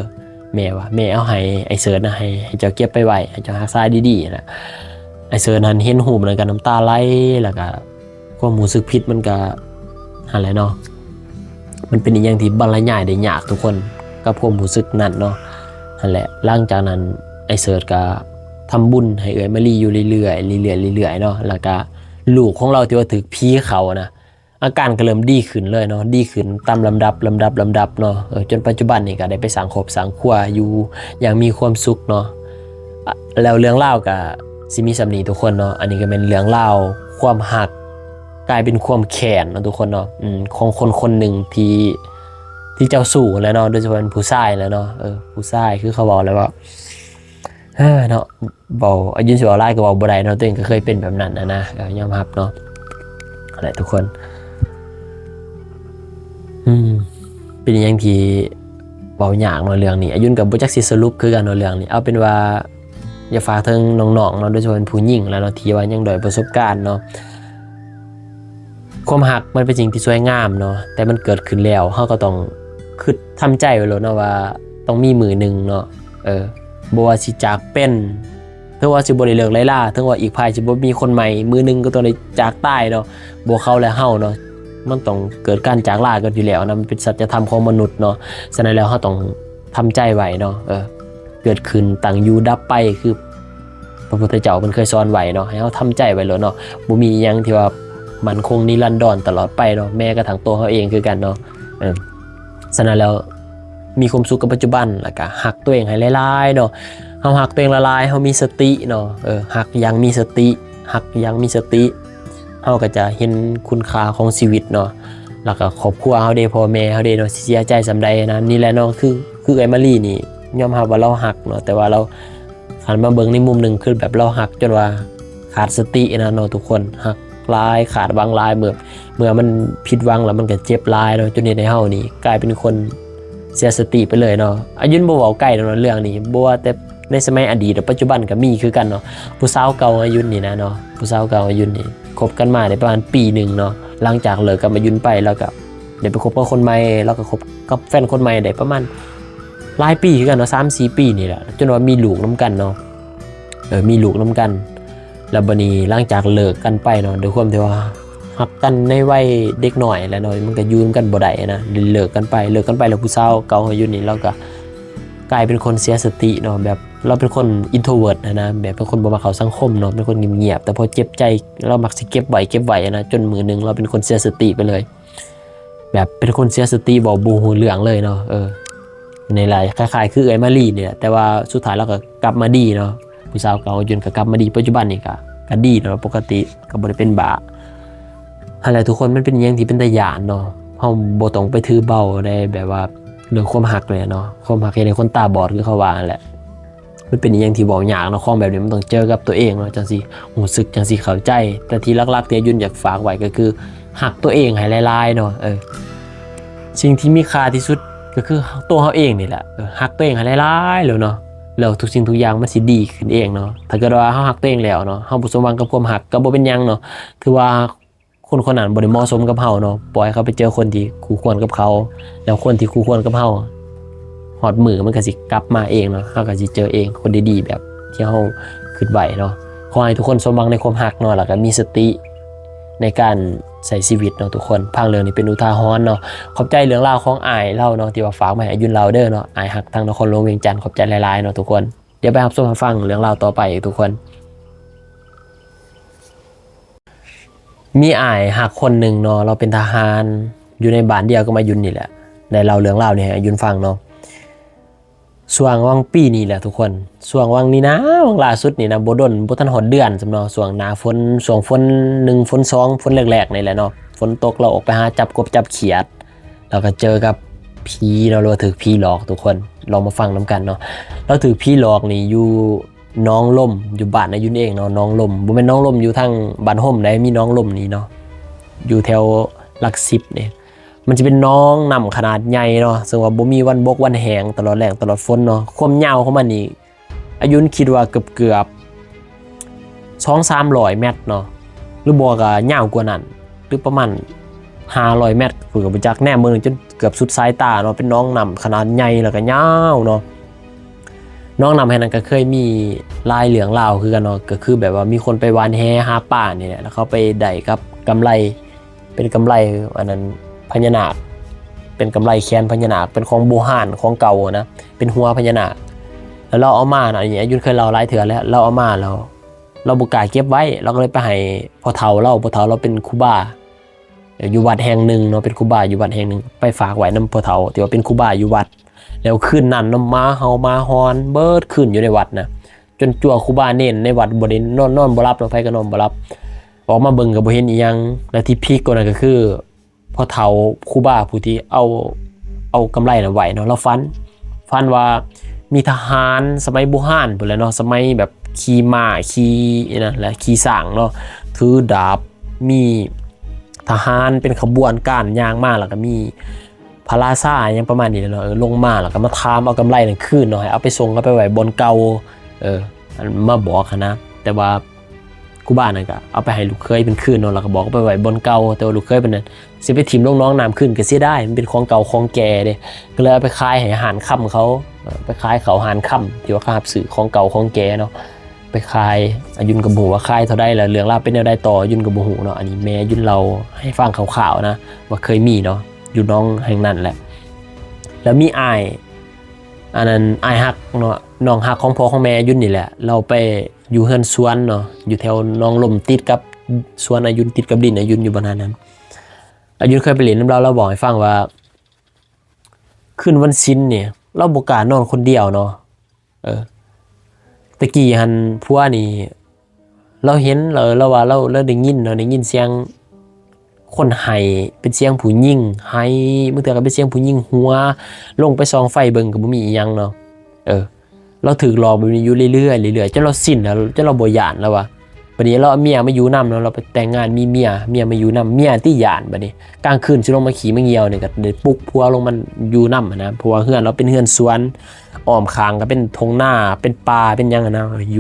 แม่ว่าแม่เอาให้ไอ้เสิร์ชนะให้เจ้าเก็บไปไว้ให้เจ้ารักษาดีๆนะไอ้เสิร์ชนั้นเห็นหูปนั้นก็น้ำตาไหลแล้วก็ความรู้สึกผิดมันก็อะไรเนาะมันเป็นอีกอย่างที่บรรยายได้ยากทุกคนกับความรู้สึกนั้นเนาะนั่นแหละหลังจากนั้นไอ้เสิร์ชก็ทำบุญให้เอื้อยมาลีอยู่เรื่อยๆเนาะแล้วก็ลูกของเราที่ว่าถึกผีเขานะอาการก็เริ่มดีขึ้นเลยเนาะดีขึ้นตามลำดับเนาะจนปัจจุบันนี่ก็ได้ไปสังคบสังครัวอยู่อย่างมีความสุขเนาะแล้วเรื่องเล่าก็สิมีสำนีทุกคนเนาะอันนี้ก็เป็นเรื่องเล่าความหักกลายเป็นความแค้นเนาะทุกคนเนาะของคนหนึ่งที่เจ้าสู่แล้วเนาะโดยเฉพาะผู้ชายแล้วเนาะผู้ชายคือเขาบอกแล้วว่าเนาะบอกอายุสิบไล่ก็บอกบ่ได้เนาะตัวเองก็เคยเป็นแบบนั้นนะยอมรับเนาะอะไรทุกคนเป็นอย่างที่เบาหยากเนาะเรื่องนี้อายุกับบ่จักสิสรุปคือกันเนาะเรื่องนี้เอาเป็นว่าอย่าฝากถึงน้องๆเนาะโดยเฉพาะผู้หญิงแล้วเนาะที่ว่ายังด้อยประสบการณ์เนาะความหักมันเป็นสิ่งที่สวยงามเนาะแต่มันเกิดขึ้นแล้วเฮาก็ต้องคิดทำใจไว้แล้วเนาะว่าต้องมีมือนึงเนาะบ่ว่าสิจากเป็นถึงว่าสิบ่ได้เลิกไล่ล่าถึงว่าอีกภายสิบ่มีคนใหม่มือนึงก็ต้องได้จากตายเนาะบ่เขาและเฮาเนาะมันต้องเกิดการจากลากันอยู่แล้วนะมันเป็นสัจธรรมของมนุษย์เนาะฉะนั้นแล้วเฮาต้องทำใจไว้เนาะเกิดขึ้นตั้งอยู่ดับไปคือพระพุทธเจ้าเพิ่นเคยสอนไว้เนาะให้เฮาทำใจไว้แล้วเนาะบ่มีหยังที่ว่ามันคงนิรันดรตลอดไปเนาะแม้กระทั่งตัวเฮาเองคือกันเนาะฉะนั้นแล้วมีความสุขกับปัจจุบันแล้วก็หักตัวเองให้หลายๆเนาะเฮาหักตัวเองละลายเฮามีสติเนาะหักอย่างมีสติเฮาก็จะเห็นคุณค่าของชีวิตเนาะแล้วก็ครอบครัวเฮาเด้พ่อแม่เฮาเด้เนาะเสียใจสำใดนะนี่แหละเนาะคือไอ้มาลีนี่ยอมรับว่าเราหักเนาะแต่ว่าเราหันมาเบิ่งในมุมนึงคือแบบเราหักจนว่าขาดสตินะเนาะทุกคนหักลายขาดบางลายเมื่อมันผิดหวังแล้วมันก็เจ็บลายเนาะจนในเฮานี่กลายเป็นคนเสียสติไปเลยเนาะอายุนบ่เว้าใกล้เนาะเรื่องนี้บ่ว่าแต่ในสมัยอดีตหรือปัจจุบันก็มีคือกันเนาะผู้สาวเก่าอายุนี่นะเนาะผู้สาวเก่าอายุนี่คบกันมาได้ประมาณปีนึงเนาะหลังจากเลิกกับอายุนไปแล้วก็ได้ไปคบกับคนใหม่แล้วก็คบกับแฟนคนใหม่ได้ประมาณหลายปีคือกันเนาะ 3-4 ปีนี่แหละจนว่ามีลูกนำกันเนาะมีลูกนำกันแล้วบัดนี้หลังจากเลิกกันไปเนาะด้วยความที่ว่าฮักกันในวัยเด็กหน่อยแล้วเนาะมันก็อยู่กันบ่ได้นะเลิกกันไปแล้วผู้สาวเก่าอายุนี่เราก็กลายเป็นคนเสียสติเนาะแบบเราเป็นคนอินโทรเวิร์ตนะแบบเป็นคนบ่มาเข้าสังคมเนาะเป็นคนเงียบๆแต่พอเจ็บใจเรามักสิเก็บไว้นะจนมือนึงเราเป็นคนเสียสติไปเลยแบบเป็นคนเสียสติบ่ฮู้เรื่องเลยเนาะในหลายคล้ายๆคือไอ้มารีเนี่ยแต่ว่าสุดท้ายเราก็กลับมาดีเนาะผู้สาวเก่าจนก็กลับมาดีปัจจุบันนี่ก็ดีเนาะปกติก็บ่ได้เป็นบ้าอะไรทุกคนมันเป็นอย่างที่เป็นตาหยานเนาะเฮาบ่ต้องไปถือเบาได้แบบว่า เรื่องความหักเลยเนาะความหักในคนตาบอดคือเขาว่าแหละมันเป็นอย่างที่บอกยากเนาะของแบบนี้มันต้องเจอกับตัวเองเนาะจังสิรู้สึกจังสิเข้าใจแต่ที่ลักๆที่ยุ่นอยากฝากไว้ก็คือหักตัวเองให้หลายๆเนาะสิ่งที่มีค่าที่สุดก็คือตัวเขาเองนี่แหละหักตัวเองให้หลายๆแล้วเนาะแล้วทุกสิ่งทุกอย่างมันสิดีขึ้นเองเนาะถ้าเกิดว่าเขาหักตัวเองแล้วเนาะเขาบ่สมหวังกับความหักก็บ่เป็นหยังเนาะถือว่าคนคนนั้นบ่ได้เหมาะสมกับเฮาเนาะปล่อยเขาไปเจอคนที่คู่ควรกับเขาแล้วคนที่คู่ควรกับเฮาฮอดมือมันก็สิกลับมาเองเนาะเฮาก็สิเจอเองคนดีๆแบบที่เฮาคิดไว้เนาะขอให้ทุกคนสมหวังในความหักเนาะแล้วก็มีสติในการใช้ชีวิตเนาะทุกคนพังเรื่องนี้เป็นอุทาหรณ์เนาะขอบใจเรื่องราวของอายเล่าเนาะที่ว่าฝากมาให้ยุนเราเด้อเนาะอายหักทางนครหลวงเวียงจันทร์ขอบใจหลายๆเนาะทุกคนเดี๋ยวไปรับชมฟังเรื่องราวต่อไปทุกคนมีอายหักคนหนึ่งเนาะเราเป็นทหารอยู่ในบ้านเดียวก็มายุนนี่แหละในเราเรื่องราวเนี่ยยุนฟังเนาะส่วงวังปีนี่แหละทุกคนส่วงวังนี้นะวังล่าสุดนี่นะบ่ดนบ่ทันหดเดือนสำเนาะส่วงหน้าฝนส่วงฝน1ฝน2ฝนแรกๆนี่แหละเนาะฝนตกเราออกไปหาจับกบจับเขียดเราก็เจอกับผีเราถูกผีหลอกทุกคนลองมาฟังน้ำกันเนาะเราถูกผีหลอกนี่อยู่น้องล่มอยู่บ้านอายุนเองเนาะน้องล่มบ่แม่นน้องล่มอยู่ทางบ้านห่มได้มีน้องล่มนี่เนาะอยู่แถวหลัก10นี่มันจะเป็นน้องนำขนาดใหญ่เนาะซึ่งว่าบ่มีวันบกวันแหงตลอดแรงตลอดฝนเนาะความยาวของมันนี่อายุนคิดว่าเกือบ 2-300 เมตรเนาะหรือบ่ก็ยาวกว่านั้นหรือประมาณ500 เมตรคือกับจักแน่มือจนเกือบสุดสายตาเนาะเป็นน้องนำขนาดใหญ่แล้วก็ยาวเนาะน้องนำให้นั้นก็เคยมีลายเหลืองลาวคือกันเนาะก็คือแบบว่ามีคนไปวานแหหาป่านี่แหละแล้วเขาไปได้กับกำไรเป็นกำไรอันนั้นพญานาคเป็นกำไรแขนพญานาคเป็นของโบราณของเก่านะเป็นหัวพญานาคแล้วเราเอามาอย่างเงี้ยยุนเคยเล่าหลายเถื่อแล้วเราเอามาเราบุกกาเก็บไว้เราก็เลยไปให้พ่อเฒ่าเราเป็นครูบาอยู่วัดแห่งหนึ่งเนาะเป็นครูบาอยู่วัดแห่งหนึ่งไปฝากไว้นำพ่อเฒ่าที่ว่าเป็นครูบาอยู่วัดแล้วคืนนั้นน้ำม้าเฮามาฮอนเบิดขึ้นอยู่ในวัดนะจนจั่วครูบาเน้นในวัดบ่ได้นอนบ่หลับเราไปก็นอนบ่หลับออกมาเบิ่งก็บ่เห็นอีหยังและที่พีคกว่านั้นก็คือพ่อเฒ่าครูบาผู้ที่เอากำไรน่ะไว้เนาะเราฝันว่ามีทหารสมัยโบราณพุ่นแหละเนาะสมัยแบบขี่ม้าขี่นั่นแหละขี่ช้างเนาะถือดาบมีทหารเป็นขบวนการย่างมาแล้วก็มีพระราชาอย่างประมาณนี้เนาะลงมาแล้วก็มาถามเอากำไรนั่นคืนเนาะให้เอาไปส่งเอาไปไว้บนเก่าอันมาบอกนะแต่ว่ากูบ้านนั่นก็เอาไปให้ลูกเคยเป็นคืนเนาะแล้วก็บอกเอาไปไว้บนเก่าแต่ว่าลูกเคยเป็นนั้นสิไปถิ่มน้องๆน้ำขึ้นก็เสียได้มันเป็นของเก่าของแก่เด้ก็เลยเอาไปขายให้หารค่ำเขาไปขายเขาหารค่ำที่ว่าค่าซื้อของเก่าของแก่เนาะไปขายยุนกับหูว่าขายเท่าใดแล้วเรื่องราวเป็นแนวใดต่อยุนกับหูเนาะอันนี้แม่ยุนเราให้ฟังข่าวๆนะว่าเคยมีเนาะอยู่น้องแห่งนั้นแหละแล้วมีอายอันนั้นอายฮักเนาะน้องฮักของพ่อของแม่ยุนนี่แหละเราไปอยู่เฮือนสวนเนาะอยู่แถวน้องลมติดกับสวนอายุนติดกับดินอายุนอยู่บนนั้นอายุนเคยไปเล่นน้ำเราบอกให้ฟังว่าคืนวันศิลป์เนี่ยเราบ่กล้านอนคนเดียวเนาะตะกี้หันผัวนี่เราเห็นเราว่าเราได้ยินเนาะได้ยินเสียงคนไห้เป็นเสียงผู้หญิงไห้เมื่อเทื่อก็เป็นเสียงผู้หญิงหัวลงไปส่องไฟเบิ่งก็บ่มีอีหยังเนาะเราถูกหลอกแบบนี้อยู่เรื่อยๆจนเราสิ้นแล้วจนเราบ่หยานแล้วว่ะบัดนี้เราเอาเมียมาอยู่นำเนาะเราไปแต่งงานมีเมียมาอยู่นำเมียที่หยานบัดนี้กลางคืนสิลงมาขี่มาเหี่ยวนี่ก็ได้ปลุกผัวลงมันอยู่นำนะเพราะว่าเฮือนเราเป็นเฮือนสวนอ้อมข้างก็เป็นทงหน้าเป็นป่าเป็นหยังนะอ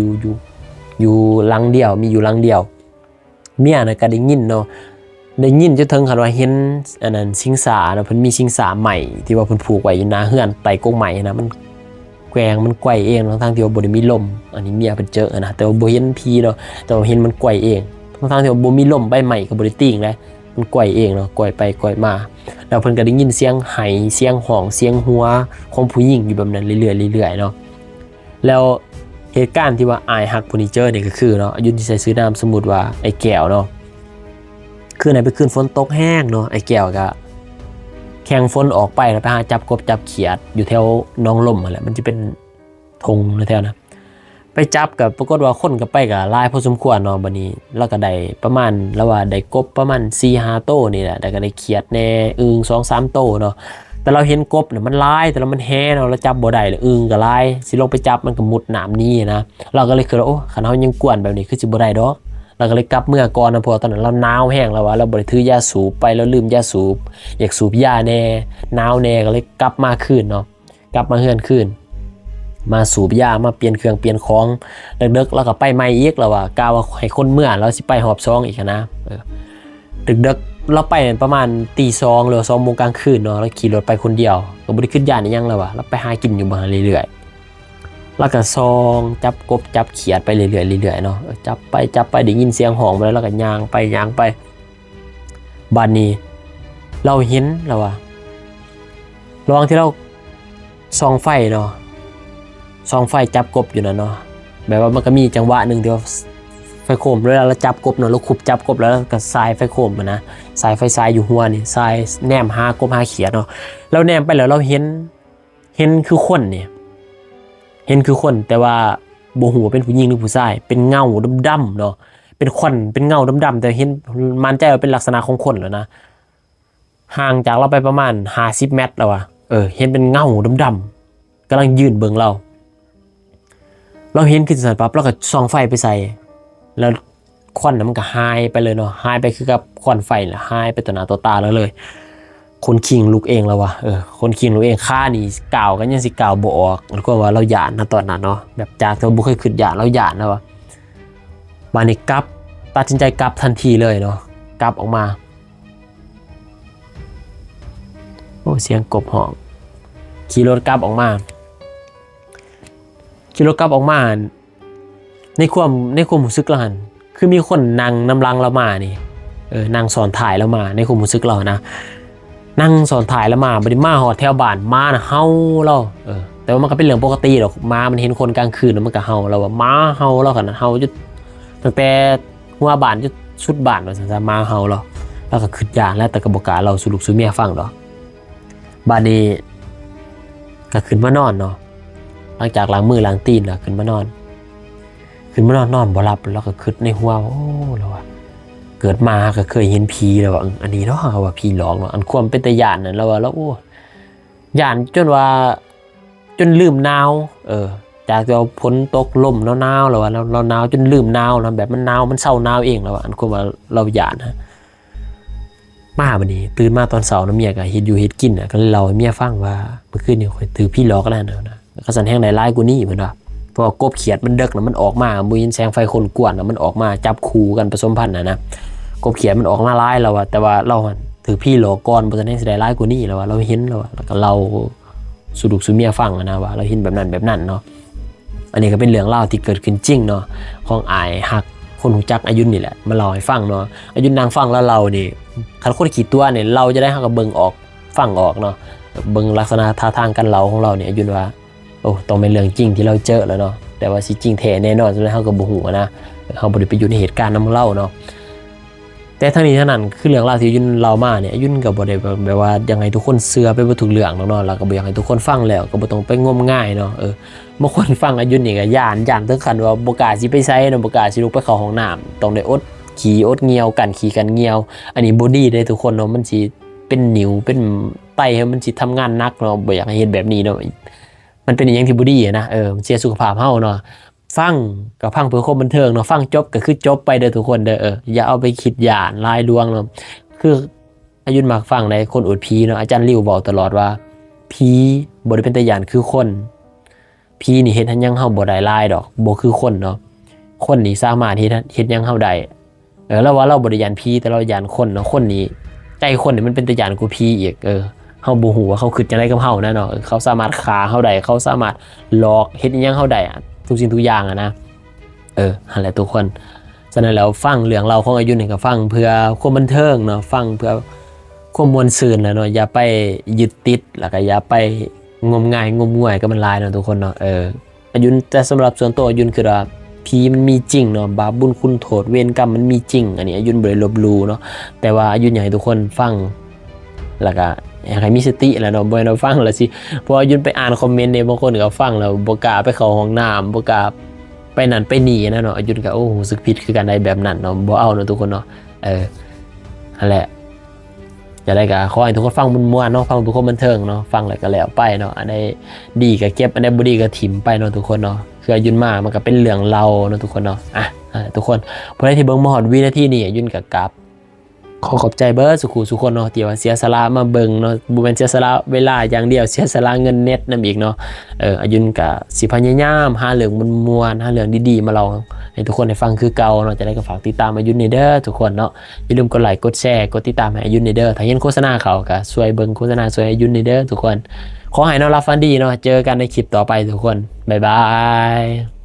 ยู่หลังเดียวมีอยู่หลังเดียวเมียน่ะก็ได้ยินเนาะได้ยินจนถึงขั้นว่าเห็นอันนั้นสิงสาเนาะเพิ่นมีสิงสาใหม่ที่ว่าเพิ่นผูกไว้อยู่หน้าเฮือนไต่กงใหม่นะมันแกว่งมันไกวเองทั้งที่ว่าบ่ได้มีลมอันนี้เมียเพิ่นเจอนะแต่ว่าบ่เห็นผีเนาะแต่ว่าเห็นมันไกวเองทั้งที่ว่าบ่มีลมใบใหม่ก็บ่ได้ติ่งเลยมันไกวเองเนาะไกวไปไกวมาแล้วเพิ่นก็ได้ยินเสียงไห้เสียงห้องเสียงหัวของผู้หญิงอยู่แบบนั้นเรื่อยๆเนาะแล้วเหตุการณ์ที่ว่าอายฮักผู้นี้เจอนี่ก็คือเนาะอายุที่ใส่ซื้อนามสมมุติว่าไอ้แก้วเนาะคืนไหนไปคืนฝนตกแห้งเนาะไอ้แก้วก็แข่งฝนออกไปแล้วไปหาจับกบจับเขียดอยู่แถวน้องล่มนั่นแหละมันจะเป็นธงแถวนะไปจับกับปรากฏว่าคนก็ไปกับลายพอสมควรเนาะบัดนี้แล้วก็ได้ประมาณแล้วว่าได้กบประมาณ 4-5 โตนี่แหละแต่ก็ได้เขียดแน่อึ่ง 2-3 โตเนาะ แต่เราเห็นกบเนี่ยมันลายแต่เรามันแห่เนาะเราจับบ่ได้เลยอึ่งก็ลายสิลงไปจับมันก็มุดน้ำนี่นะเราก็เลยคือโอ้คันเฮายังกวนแบบนี้คือสิบ่ได้ดอกเราก็เลยกลับเมื่อก่อนนะเพราะตอนนั้นเราหนาวแห้งแล้วว่าเราบ่ได้ถือยาสูบไปแล้วลืมยาสูบอยากสูบยาแน่หนาวแน่ก็เลยกลับมาคืนเนาะกลับมาเฮือนคืนมาสูบยามาเปลี่ยนเครื่องเปลี่ยนของดึกๆแล้วก็ไปใหม่อีกแล้วว่ากะว่าให้คนเมื่อแล้วสิไปหอบซองอีกนะดึกๆเราไปประมาณตีสองหรือ2 โมงกลางคืนเนาะเราขี่รถไปคนเดียวก็บ่ได้ขึ้นยานอีหยังแล้วว่ะเราไปหากินอยู่บ้านเรื่อยๆแล้วก็ซองจับกบจับเขียดไปเรื่อยๆเรื่อยๆเนาะจับไปได้ยินเสียงหองมาแล้วก็ย่างไปบ้านนี้เราเห็นแล้วว่ะระหว่างที่เราส่องไฟเนาะส่องไฟจับกบอยู่นะเนาะแบบว่ามันก็มีจังหวะหนึ่งที่ว่าไฟโคมแล้วเราจับกบเนาะเราขุบจับกบแล้วก็สายไฟโคมนะสายไฟสายอยู่หัวนี่สายแนมหากบหาเขียดเนาะเราแนมไปแล้วเราเห็นคือคนเนี่ยเห็นคือคนแต่ว่าบ่ฮู้ว่าเป็นผู้หญิงหรือผู้ชายเป็นเงาดำๆเนาะเป็นควันเป็นเงาดำๆแต่เห็นมั่นใจว่าเป็นลักษณะของคนแล้วนะห่างจากเราไปประมาณ50 เมตรแล้วว่ะเห็นเป็นเงาดำๆกำลังยืนเบิ่งเราเห็นขึ้นสันปั๊บแล้วก็ส่องไฟไปใส่แล้วควันมันก็หายไปเลยเนาะหายไปคือกับควันไฟแหละหายไปต่อหน้าต่อตาแล้วเลยคนคิงลุกเองแล้ววะคนคิงลุกเองค่านี่กล่าวกันยังสิกล่าวบ่ออกแล้วก็ว่าเราหยาดนะตอนนั้นเนาะแบบจากที่บ่เคยขึ้นหยาดเราหยาดนะวะมานี่กลับตัดสินใจกลับทันทีเลยเนาะกลับออกมาโอ้เสียงกบหองขี่รถกลับออกมาในความรู้สึกเราหันคือมีคนนั่งนำลังเรามานี่นั่งสอนถ่ายเรามาในความรู้สึกเรานะนั่งสอนถ่ายแล้วมาบ่ได้มาหอดแถวบ้านมานะเฮาเราแต่ว่ามันก็เป็นเรื่องปกติหรอกมามันเห็นคนกลางคืนแล้วมันก็เฮาเราว่ามาเฮาเราขนาดเฮาจุดตั้งแต่หัวบ้านจุดสุดบ้านว่าซั่นๆมาเฮาเราแล้วก็คิดอย่างแล้วแต่ก็บ่กล้าเราสู่ลูกสู่เมียฟังดอกบัดนี้ก็ขึ้นมานอนเนาะหลังจากล้างมือล้างตีนแล้วขึ้นมานอนนอนบ่หลับแล้วก็คิดในหัวโอ้แล้วว่าเกิดมาก็เคยเห็นผีแล้วว่าอันนี้เนาะว่าผีหลอกเนาะอันความเป็นตาย่านนั่นแล้วว่าแล้วโอ้ย่านจนลืมหนาวจากเราฝนตกลมหนาวๆแล้วว่าเราหนาวจนลืมหนาวนะแบบมันหนาวมันเศร้าหนาวเองแล้วว่าอันความว่าเราย่านฮะมาบัดนี้ตื่นมาตอนเช้าน้ำเมียก็เฮ็ดอยู่เฮ็ดกินก็เลยเล่าให้เมียฟังว่าเมื่อคืนนี้ข่อยถือผีหลอกแล้วนะก็สั่นแห้งหลายๆกว่านี้เพิ่นว่าเพราะกบเขียดมันดึกแล้วมันออกมาบ่ยินแสงไฟคนกวนแล้วมันออกมาจับคู่กันผสมพันธุ์นะกบเขียดมันออกมาหลายแล้วว่าแต่ว่าเราถือพี่หลอกก่อนบ่ทันได้สิได้หลายกว่านี้แล้วว่าเราเห็นแล้วแล้วก็เราสู่ลูกสู่เมียฟังนะว่าเราเห็นแบบนั้นเนาะอันนี้ก็เป็นเรื่องเล่าที่เกิดขึ้นจริงเนาะของอายฮักคนหูจักอายุนี่แหละมาเล่าให้ฟังเนาะอายุนางฟังแล้วเรานี่คันคนขี้ตัวเนี่ยเราจะได้เฮาก็เบิ่งออกฟังออกเนาะเบิ่งลักษณะท่าทางกันเล่าของเราเนี่ยอายุว่าโอ้ต้องเป็นเรื่องจริงที่เราเจอแล้วเนาะแต่ว่าสิจริงแท้แน่นอนจนเฮาก็บ่ฮู้นะเฮาบ่ได้ไปอยู่ในเหตุการณ์นำเล่าเนาะแต่ทั้งนี้ทั้งนั้นคือเรื่องราวที่ยุ่นเล่ามาเนี่ยยุ่นก็บ่ได้แบบว่ายังไงทุกคนเชื่อไปบ่ทุกเรื่องเนาะแล้วก็บ่อยากให้ทุกคนฟังแล้วก็บ่ต้องไปงมง่ายเนาะบางคนฟังอายุนี่ก็ย่านถึงขั้นว่าบ่กล้าสิไปไสเนาะบ่กล้าสิลุกไปเข้าห้องน้ำต้องได้อดขี้อดเหงียวกันขี้กันเหงียวอันนี้บ่ดีเด้ทุกคนเนาะมันสิเป็นนิ่วเป็นไตมันสิทำงานหนักเนาะบ่อยากให้เฮ็ดแบบนี้เนาะมันเป็นอย่างที่บ่ดีนะมันเสียสุขภาพเฮาเนาะฟังกับฟังเพื่อความบันเทิงเนาะฟังจบก็คือจบไปเด้อทุกคนเด้ออย่าเอาไปคิดหยาดลายดวงเนาะคืออายุมักฟังในคนอวดผีเนาะอาจารย์ริวบอกตลอดว่าผีบ่ได้เป็นตาย่านคือคนผีนี่เฮ็ดให้ยังเฮาบ่ได้ลายดอกบ่คือคนเนาะคนนี่สามารถเฮ็ดยังเฮาได้แล้วว่าเราบ่ได้ย่านผีแต่เราย่านคนเนาะคนนี้ใจคนนี่มันเป็นตาย่านกว่าผีอีกเฮาบ่ฮู้ว่าเขาคิดจังไดกับเฮานะเนาะเขาสามารถฆ่าเฮาได้เขาสามารถหลอกเฮ็ดอิหยังเฮาได้ทุกสิ่งทุกอย่างนะนั่นแหละทุกคนฉะนั้นแล้วฟังเรื่องเราของอายุนี่ก็ฟังเพื่อความบันเทิงเนาะฟังเพื่อความมวลซื่นแหละเนาะอย่าไปยึดติดแล้วก็อย่าไปงมงายงมงวยกับมันหลายเนาะทุกคนเนาะอายุแต่สำหรับส่วนตัวอายุคือว่าผีมันมีจริงเนาะบาปบุญคุณโทษเวรกรรมมันมีจริงอันนี้อายุบ่ได้ลบหลู่เนาะแต่ว่าอายุอยากให้ทุกคนฟังแล้วก็อยากให้มีสติแหละเนาะบ่ให้เราฟังแล้วสิเพราะอายุไปอ่านคอมเมนต์เนี่ยบางคนก็ฟังแล้วบ่กล้าไปเข้าห้องน้ำบ่กล้าไปนั่นไปนี่นะเนาะอายุก็โอ้รู้สึกผิดคือกันได้แบบนั้นเนาะบ่เอาเนาะทุกคนเนาะนั่นแหละ จะได้ก็ขอให้ทุกคนฟังม่วนๆเนาะฟังทุกคนบันเทิงเนาะฟังแล้วก็แล้วไปเนาะอันใดดีก็เก็บอันใดบ่ดีก็ถิ่มไปเนาะทุกคนเนาะคือยุ่นมามันก็เป็นเรื่องเราเนาะทุกคนเนาะทุกคนผู้ใดที่เบิ่งมาฮอดวินาทีนี้ยุ่นก็กลับขอขอบใจเบิร์ดสุขคนเนาะที่ว่าเสียสละมาเบิ่งเนาะบ่แม่นเสียสละเวลาอย่างเดียวเสียสละเงินเน็ตนำอีกเนาะอายุนก็สิพยายามหาเรื่องม่วนๆหาเรื่องดีๆมาเล่าให้ทุกคนได้ฟังคือเก่าเนาะจะได้ก็ฝากติดตามอายุนในเด้อทุกคนเนาะอย่าลืมกดไลค์กดแชร์กดติดตามให้อายุนในเด้อถ้าเห็นโฆษณาเขาก็ช่วยเบิ่งโฆษณาช่วยอายุนในเด้อทุกคนขอให้นอนหลับฝันดีเนาะเจอกันในคลิปต่อไปทุกคนบ๊ายบาย